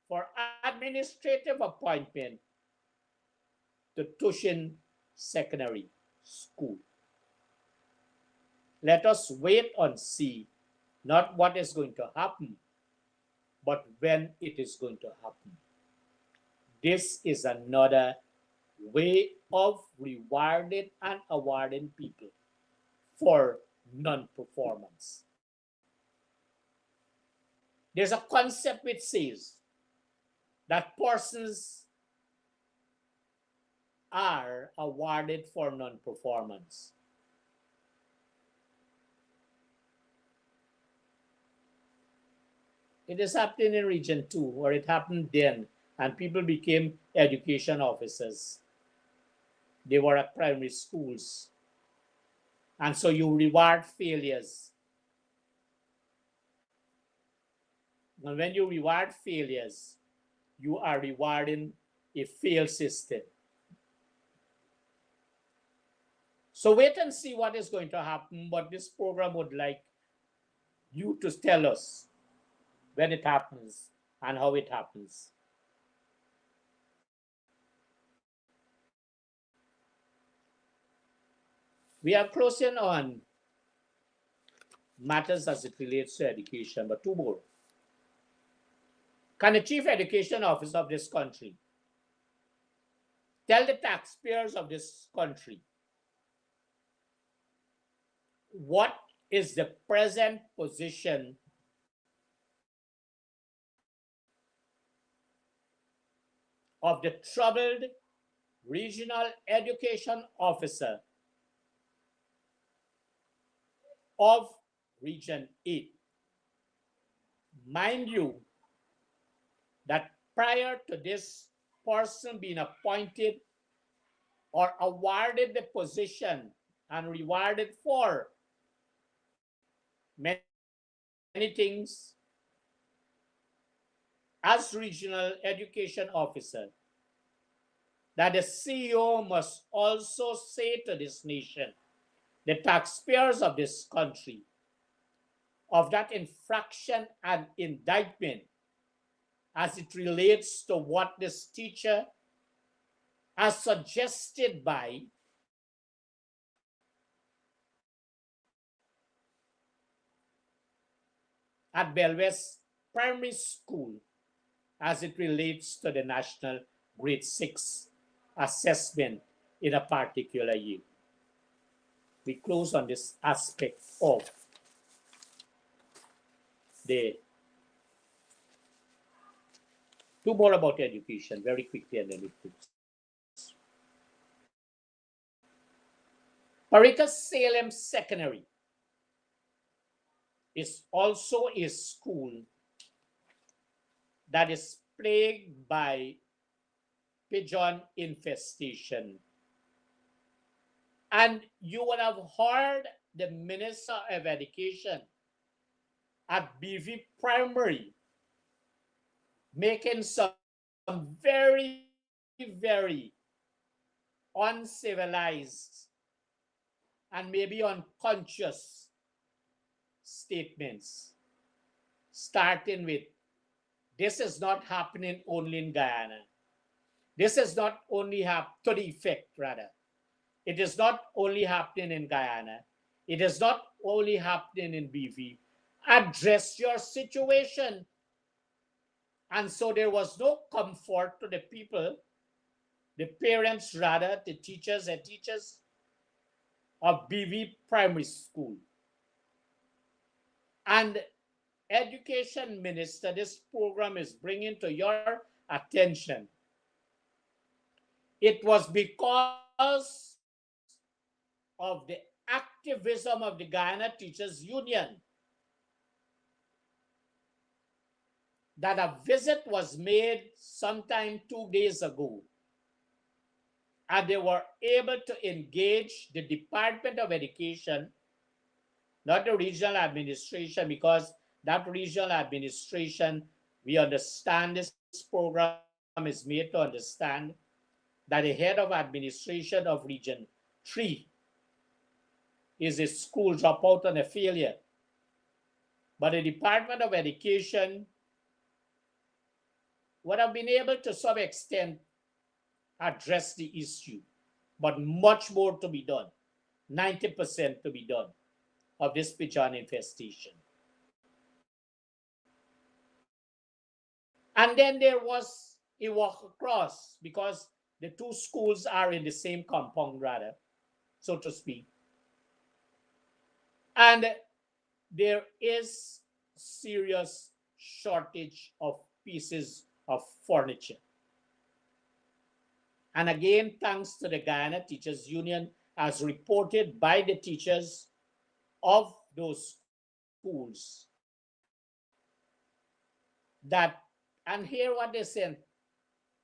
for administrative appointment to Tushin Secondary School. Let us wait and see, not what is going to happen, but when it is going to happen. This is another way of rewarding and awarding people for non-performance. There's a concept which says that persons are awarded for non-performance. It is happening in Region 2, or it happened then, and people became education officers. They were at primary schools. And so you reward failures. And when you reward failures, you are rewarding a failed system. So wait and see what is going to happen, but this program would like you to tell us when it happens and how it happens. We are closing on matters as it relates to education, but two more. Can the Chief Education Officer of this country tell the taxpayers of this country what is the present position of the troubled regional education officer of Region 8? Mind you, that prior to this person being appointed or awarded the position and rewarded for many things as regional education officer, that the CEO must also say to this nation, the taxpayers of this country, of that infraction and indictment as it relates to what this teacher, as suggested by at Belwest Primary School, as it relates to the national grade 6 assessment in a particular year. We close on this aspect of the two more about education very quickly and then we close. Parika Salem Secondary is also a school that is plagued by pigeon infestation. And you would have heard the Minister of Education at BV Primary making some very, very uncivilized and maybe unconscious statements, starting with, this is not happening only in Guyana. This is not only to the effect, rather. It is not only happening in Guyana. It is not only happening in BV. Address your situation. And so there was no comfort to the people, the parents rather, the teachers and teachers of BV Primary School. And Education Minister, this program is bringing to your attention. It was because of the activism of the Guyana Teachers Union that a visit was made sometime 2 days ago, and they were able to engage the Department of Education, not the regional administration, because that regional administration, we understand this program is made to understand that the head of administration of Region 3 is a school dropout and a failure. But the Department of Education would have been able to some extent address the issue, but much more to be done, 90% to be done of this pigeon infestation. And then there was a walk across because the two schools are in the same compound, rather, so to speak. And there is serious shortage of pieces of furniture. And again, thanks to the Guyana Teachers Union, as reported by the teachers of those schools, that, and here what they said,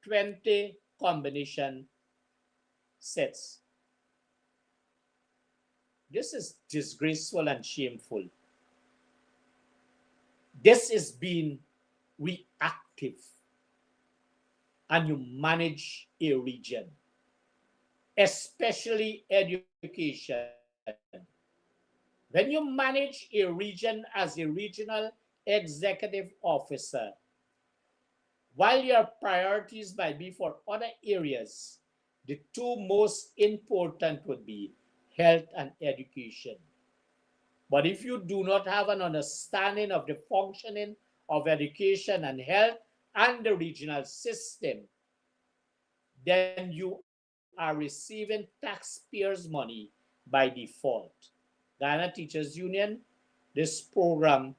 20 combination sets. This is disgraceful and shameful. This is being reactive, and you manage a region, especially education. When you manage a region as a regional executive officer, while your priorities might be for other areas, the two most important would be health and education. But if you do not have an understanding of the functioning of education and health and the regional system, then you are receiving taxpayers' money by default. Ghana Teachers Union, this program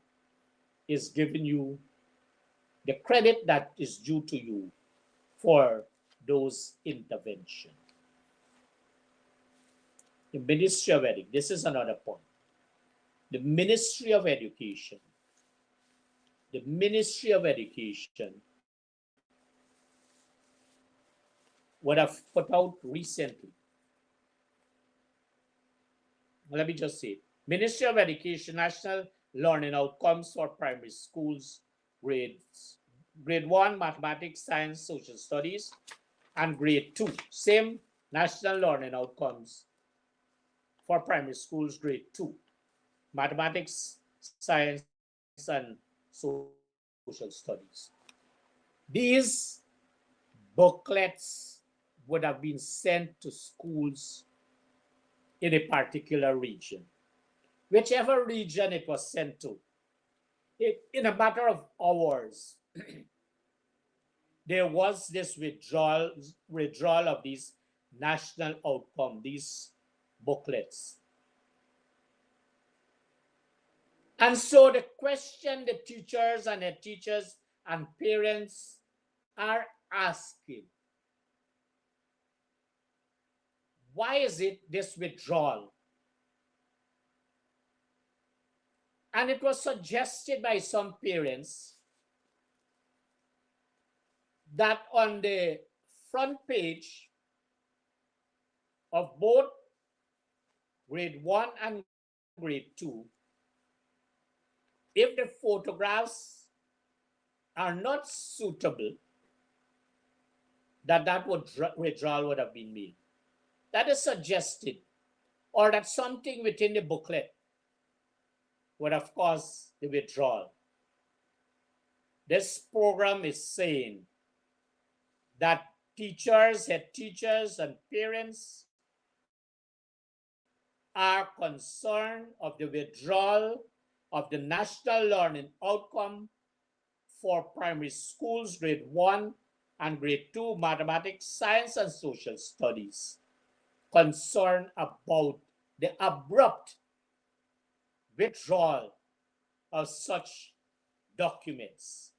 is giving you the credit that is due to you for those interventions. The Ministry of Education, this is another point. The Ministry of Education, the Ministry of Education would have put out recently let me just say, Ministry of Education, National Learning Outcomes for Primary Schools, grade 1, Mathematics, Science, Social Studies, and grade 2, same National Learning Outcomes for primary schools, grade 2, Mathematics, Science, and Social Studies. These booklets would have been sent to schools in a particular region. Whichever region it was sent to, in a matter of hours, there was this withdrawal of these national outcome, these booklets. And so the question the teachers and the teachers and parents are asking, why is it this withdrawal? And it was suggested by some parents that on the front page of both grade 1 and grade 2, if the photographs are not suitable, that withdrawal would have been made. That is suggested, or that something within the booklet would have caused the withdrawal. This program is saying that teachers, head teachers, and parents are concerned of the withdrawal of the national learning outcome for primary schools, grade 1 and grade 2, mathematics, science, and social studies. Concern about the abrupt withdrawal of such documents.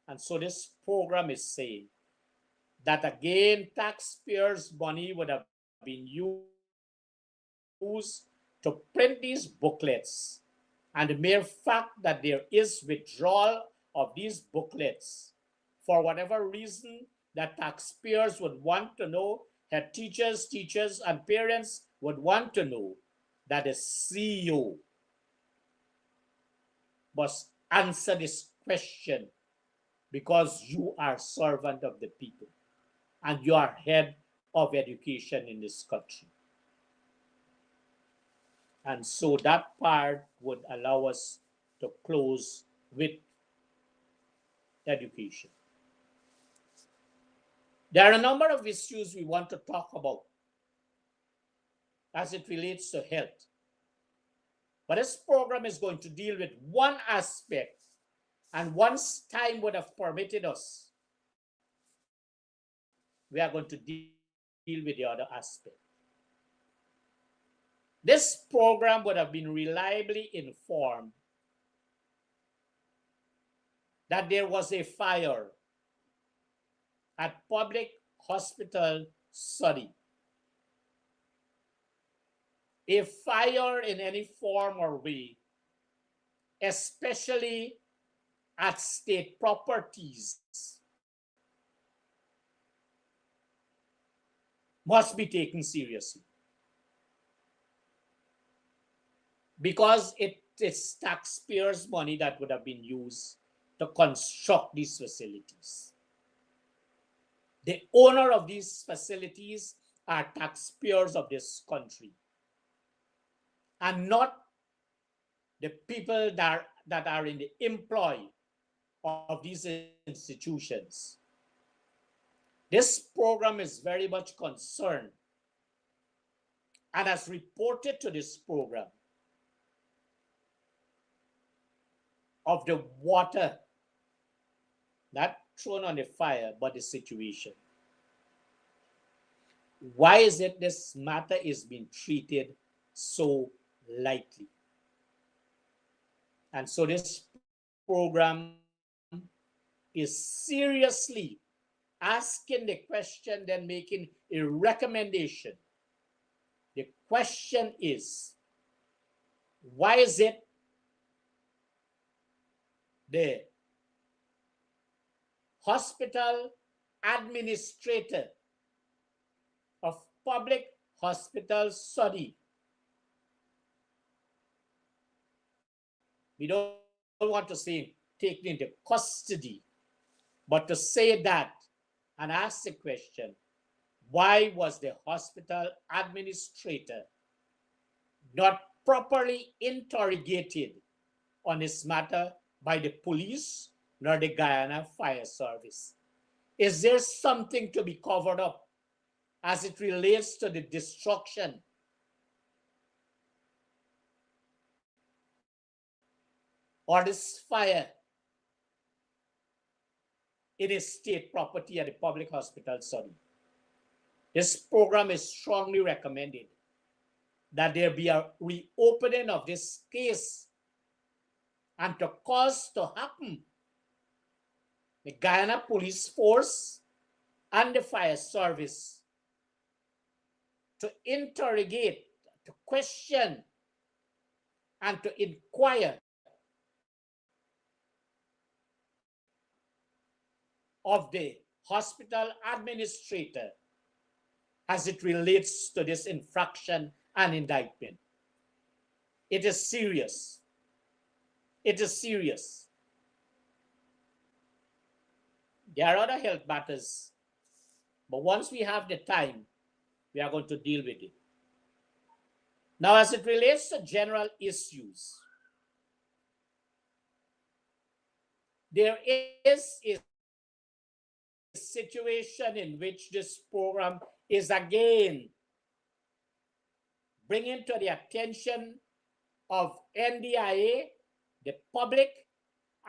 And so this program is saying that again, taxpayers' money would have been used to print these booklets. And the mere fact that there is withdrawal of these booklets, for whatever reason that taxpayers would want to know, that teachers, and parents would want to know, that the CEO must answer this question, because you are servant of the people and you are head of education in this country. And so that part would allow us to close with education. There are a number of issues we want to talk about as it relates to health. But this program is going to deal with one aspect, and once time would have permitted us, we are going to deal with the other aspect. This program would have been reliably informed that there was a fire at public hospital Suddy. A fire in any form or way, especially at state properties, must be taken seriously, because it is taxpayers' money that would have been used to construct these facilities. The owner of these facilities are taxpayers of this country, and not the people that are in the employ of these institutions. This program is very much concerned and has reported to this program of the water, not thrown on the fire, but the situation. Why is it this matter is being treated so lightly? And so this program is seriously asking the question, then making a recommendation. The question is, why is it the hospital administrator of public hospital Suddy We don't want to say taken into custody, but to say that and ask the question, why was the hospital administrator not properly interrogated on this matter by the police nor the Guyana Fire Service? Is there something to be covered up as it relates to the destruction or this fire it is state property at the public hospital study? This program is strongly recommended that there be a reopening of this case, and to cause to happen, the Guyana Police Force and the Fire Service to interrogate, to question, and to inquire of the hospital administrator as it relates to this infraction and indictment. It is serious. It is serious. There are other health matters, but once we have the time, we are going to deal with it. Now, as it relates to general issues, there is a situation in which this program is again bringing to the attention of NDIA, the public,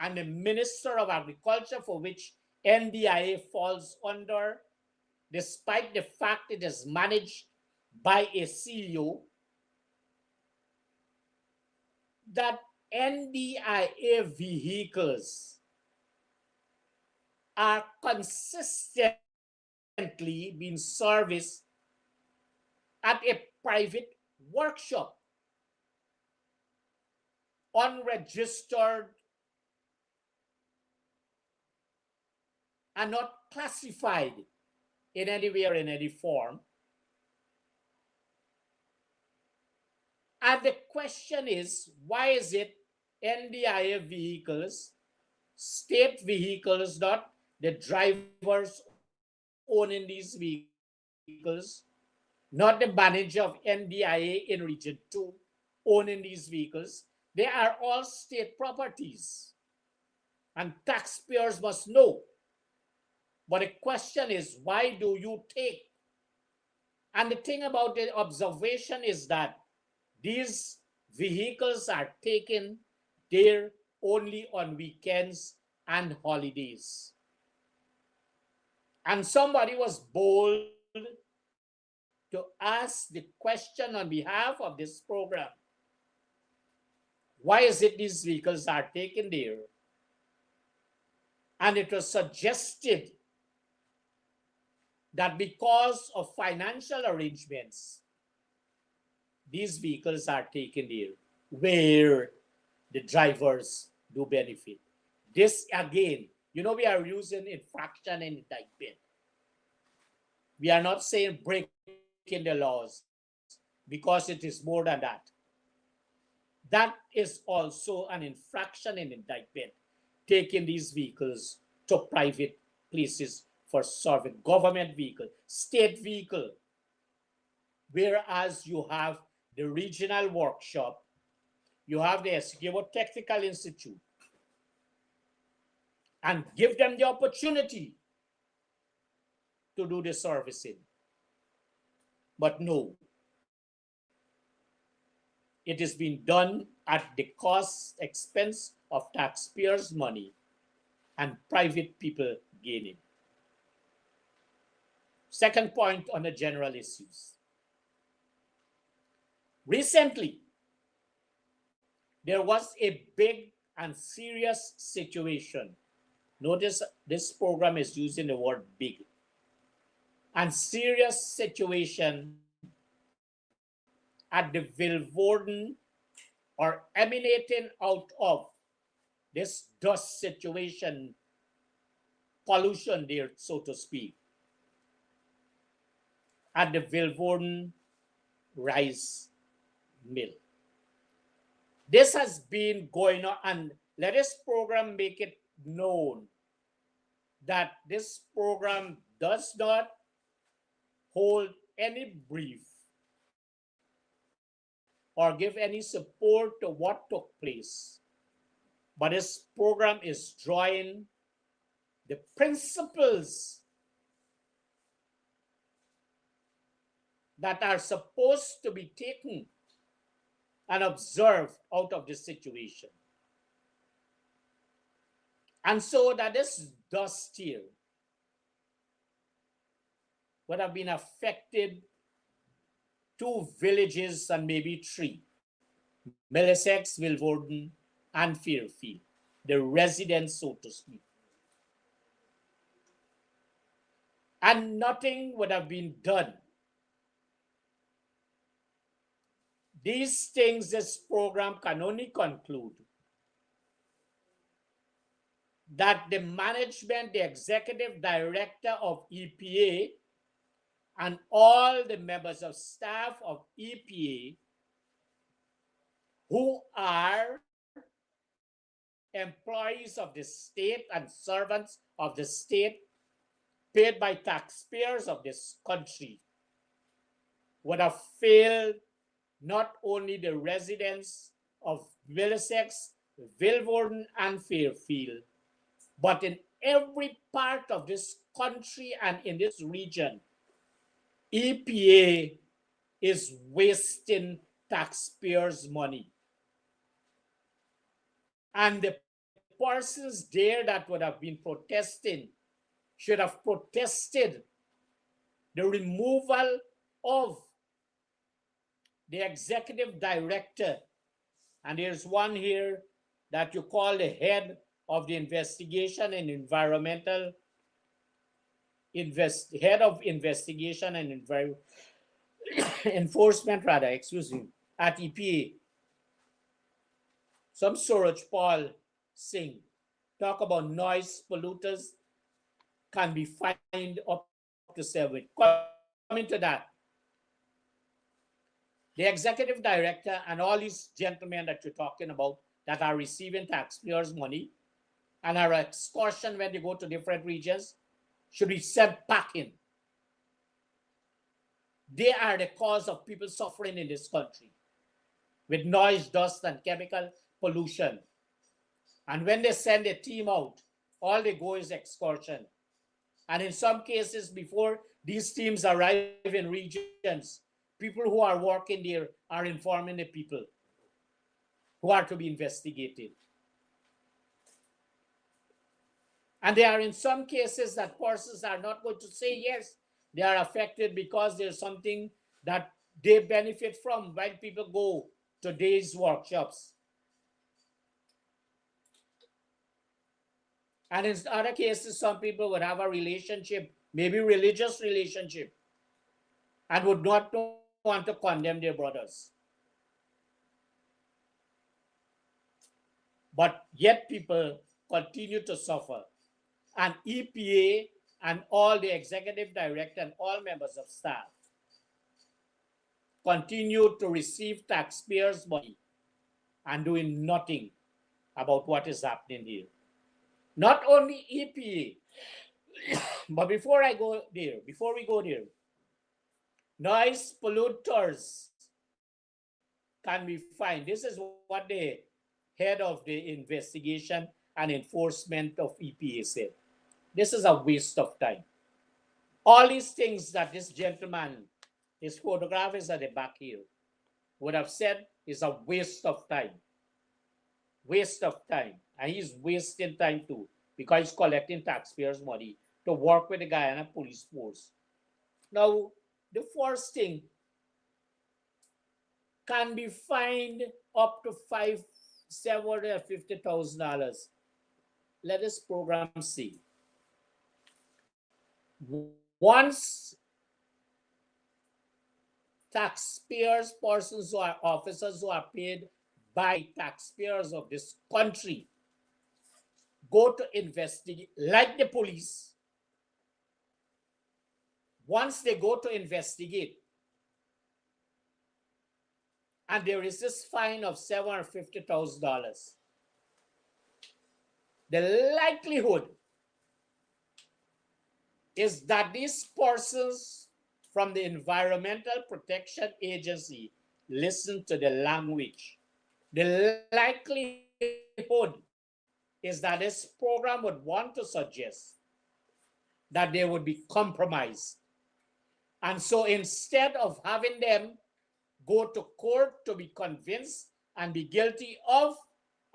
and the Minister of Agriculture, for which NDIA falls under, despite the fact it is managed by a CEO, that NDIA vehicles are consistently being serviced at a private workshop, unregistered and not classified in any way or in any form. And the question is, why is it NDIA vehicles, state vehicles, not the drivers owning these vehicles, not the manager of NDIA in Region 2 owning these vehicles? They are all state properties, and taxpayers must know. But the question is, why do you take? And the thing about the observation is that these vehicles are taken there only on weekends and holidays. And somebody was bold to ask the question on behalf of this program, why is it these vehicles are taken there? And it was suggested that because of financial arrangements, these vehicles are taken there where the drivers do benefit. This again, we are using infraction and indictment. We are not saying breaking the laws, because it is more than that. That is also an infraction and indictment, taking these vehicles to private places for serving, government vehicle, state vehicle, whereas you have the regional workshop, you have the Essequibo Technical Institute, and give them the opportunity to do the servicing. But no, it is being done at the cost, expense of taxpayers' money and private people gaining. Second point on the general issues. Recently, there was a big and serious situation. Notice this program is using the word big. And serious situation at the Vilvoorden, or emanating out of this dust situation, pollution there, so to speak, at the Vilvoorden rice mill. This has been going on, and let this program make it known that this program does not hold any brief or give any support to what took place. But this program is drawing the principles that are supposed to be taken and observed out of this situation. And so that this dust here would have been affected 2 villages and maybe 3, Middlesex, Vilvoorden, and Fairfield, the residents, so to speak. And nothing would have been done. These things this program can only conclude that the management, the executive director of EPA, and all the members of staff of EPA who are employees of the state and servants of the state paid by taxpayers of this country would have failed not only the residents of Middlesex, Vilvoorden, and Fairfield, but in every part of this country and in this region. EPA is wasting taxpayers' money. And the persons there that would have been protesting should have protested the removal of the executive director. And there's one here that you call the head of the investigation and environmental head of investigation and enforcement at EPA. Some Suraj Paul Singh talk about noise polluters can be fined up to 7. Coming to that, the executive director and all these gentlemen that you're talking about that are receiving taxpayers' money and are excursion when they go to different regions should be sent packing. They are the cause of people suffering in this country with noise, dust, and chemical pollution. And when they send a team out, all they go is excursion. And in some cases, before these teams arrive in regions, people who are working there are informing the people who are to be investigated. And there are in some cases that persons are not going to say yes, they are affected because there's something that they benefit from when people go to these workshops. And in other cases, some people would have a relationship, maybe religious relationship, and would not want to condemn their brothers. But yet people continue to suffer. And EPA and all the executive director and all members of staff continue to receive taxpayers' money and doing nothing about what is happening here. Not only EPA, but before we go there, noise polluters can be fined. This is what the head of the investigation and enforcement of EPA said. This is a waste of time. All these things that this gentleman, his photograph is at the back here, would have said is a waste of time. Waste of time. And he's wasting time too because he's collecting taxpayers' money to work with the Guyana police force. Now, the first thing can be fined up to $750,000. Let this program see. Once taxpayers, persons who are officers who are paid by taxpayers of this country go to investigate, like the police, once they go to investigate, and there is this fine of $750,000, the likelihood is that these persons from the Environmental Protection Agency listen to the language. The likelihood is that this program would want to suggest that they would be compromised. And so instead of having them go to court to be convinced and be guilty of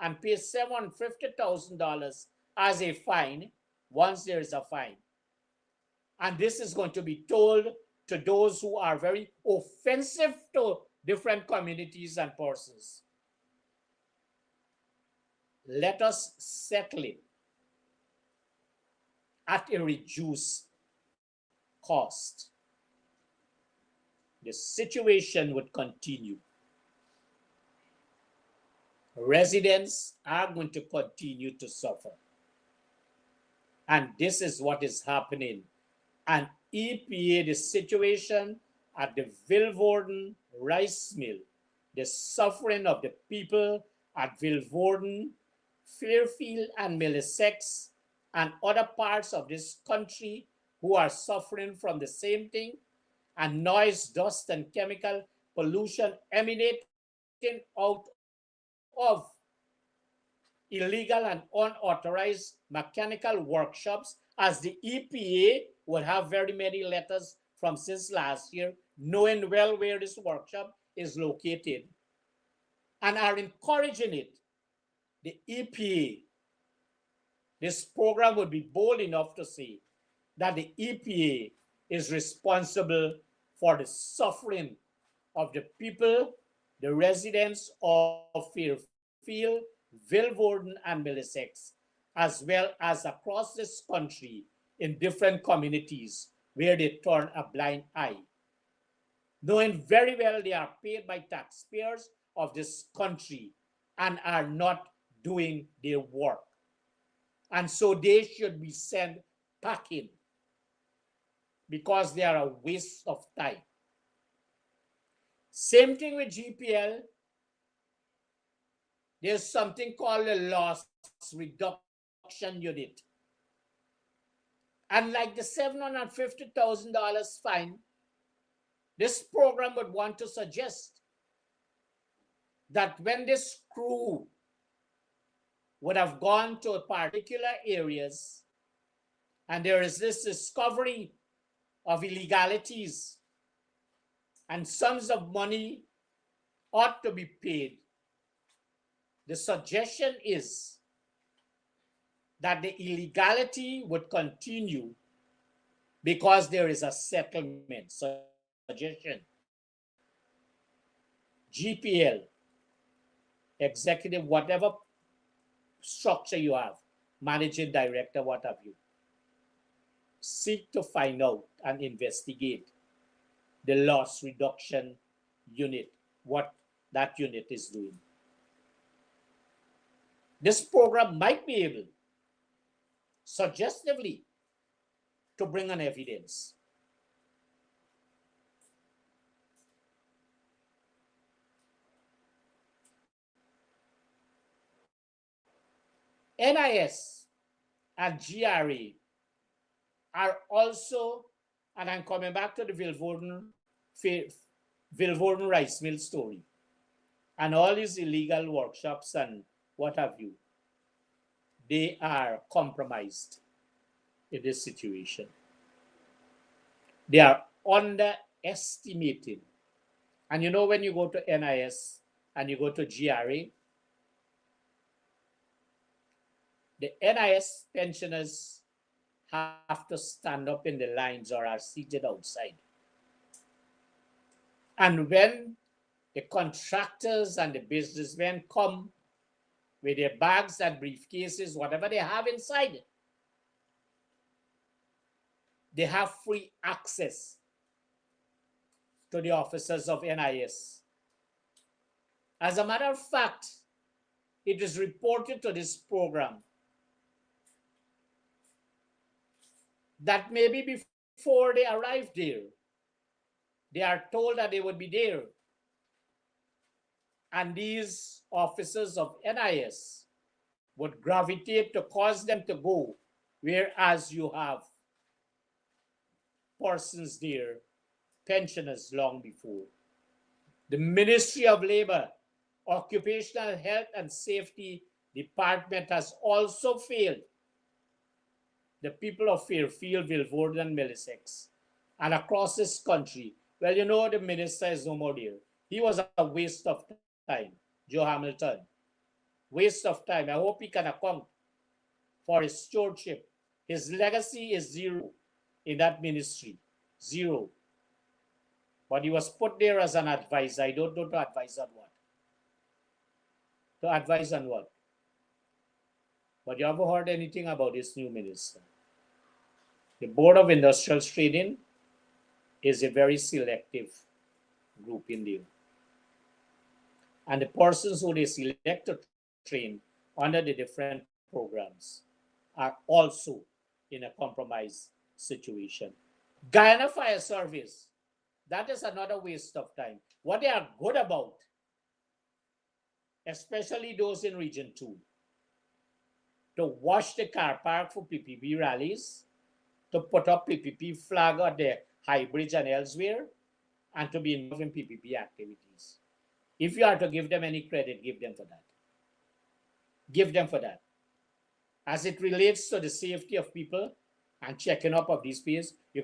and pay $750,000 as a fine, once there is a fine, and this is going to be told to those who are very offensive to different communities and persons. Let us settle it at a reduced cost. The situation would continue. Residents are going to continue to suffer. And this is what is happening. And EPA, the situation at the Vilvoorden rice mill, the suffering of the people at Vilvoorden, Fairfield, and Middlesex, and other parts of this country who are suffering from the same thing, and noise, dust, and chemical pollution emanating out of illegal and unauthorized mechanical workshops, as the EPA will have very many letters from since last year, knowing well where this workshop is located, and are encouraging it. The EPA, this program would be bold enough to say that the EPA is responsible for the suffering of the people, the residents of Fairfield, Vilvoorden, and Middlesex, as well as across this country in different communities where they turn a blind eye, knowing very well they are paid by taxpayers of this country and are not doing their work. And so they should be sent packing because they are a waste of time. Same thing with GPL. There's something called the loss reduction unit. And like the $750,000 fine, this program would want to suggest that when this crew would have gone to particular areas and there is this discovery of illegalities and sums of money ought to be paid, the suggestion is that the illegality would continue because there is a settlement. Suggestion: GPL, executive, whatever structure you have, managing director, what have you, seek to find out and investigate the loss reduction unit, what that unit is doing. This program might be able, suggestively, to bring an evidence. NIS and GRA are also, and I'm coming back to the Vilvoorden rice mill story, and all these illegal workshops and what have you, they are compromised in this situation. They are underestimating. And you know, when you go to NIS and you go to GRA, the NIS pensioners have to stand up in the lines or are seated outside. And when the contractors and the businessmen come with their bags and briefcases, whatever they have inside, they have free access to the officers of NIS. As a matter of fact, it is reported to this program that maybe before they arrive there, they are told that they would be there. And these officers of NIS would gravitate to cause them to go, whereas you have persons there, pensioners long before. The Ministry of Labor, Occupational Health and Safety Department has also failed the people of Fairfield, Vilvoorde, and Middlesex, and across this country. Well, you know, the minister is no more there. He was a waste of time, Joe Hamilton. Waste of time. I hope he can account for his stewardship. His legacy is zero in that ministry. Zero. But he was put there as an advisor. I don't know to advise on what. To advise on what? But you ever heard anything about this new minister? The Board of Industrial Trading is a very selective group in there. And the persons who they select to train under the different programs are also in a compromised situation. Guyana Fire Service, that is another waste of time. What they are good about, especially those in Region 2, to wash the car park for PPP rallies, to put up PPP flag at the High Bridge and elsewhere, and to be involved in PPP activities. If you are to give them any credit, give them for that. Give them for that. As it relates to the safety of people and checking up of these places, you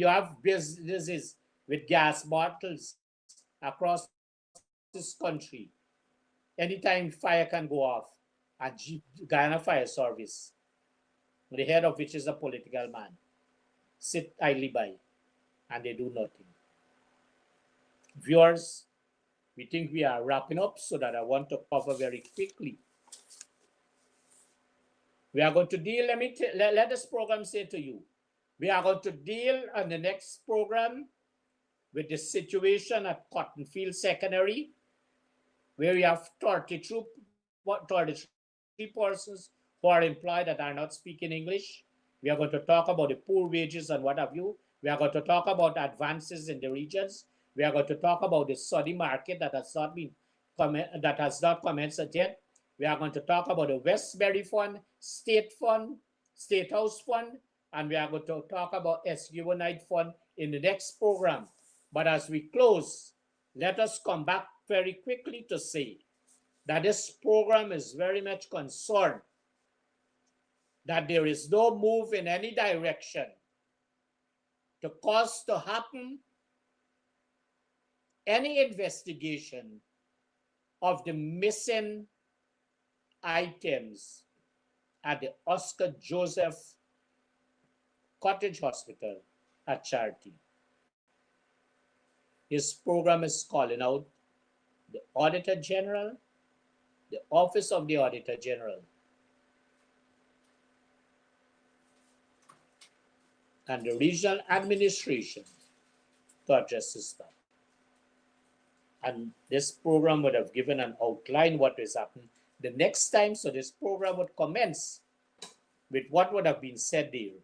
have businesses with gas bottles across this country. Anytime fire can go off, at Guyana Fire Service, the head of which is a political man, sit idly by and they do nothing. Viewers, we think we are wrapping up, so that I want to cover very quickly. We are going to deal, let this program say to you, we are going to deal on the next program with the situation at Cottonfield Secondary, where we have 33 persons who are employed that are not speaking English. We are going to talk about the poor wages and what have you. We are going to talk about advances in the regions. We are going to talk about the Saudi market that has not commenced yet. We are going to talk about the Westbury Fund, State House Fund, and we are going to talk about SUNite Fund in the next program. But as we close, let us come back very quickly to say that this program is very much concerned that there is no move in any direction to cause to happen any investigation of the missing items at the Oscar Joseph Cottage Hospital at Charity. His program is calling out the Auditor General, the Office of the Auditor General, and the regional administration to address this stuff. And this program would have given an outline what is happening the next time, so this program would commence with what would have been said there,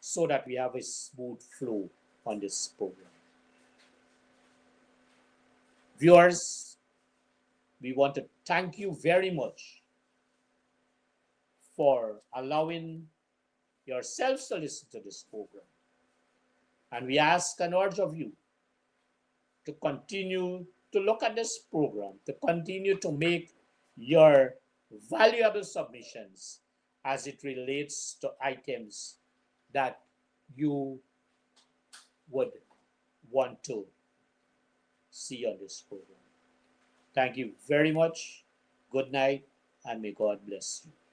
so that we have a smooth flow on this program. Viewers, we want to thank you very much for allowing yourselves to listen to this program. And we ask and urge of you to continue to look at this program, to continue to make your valuable submissions as it relates to items that you would want to see on this program. Thank you very much. Good night, and may God bless you.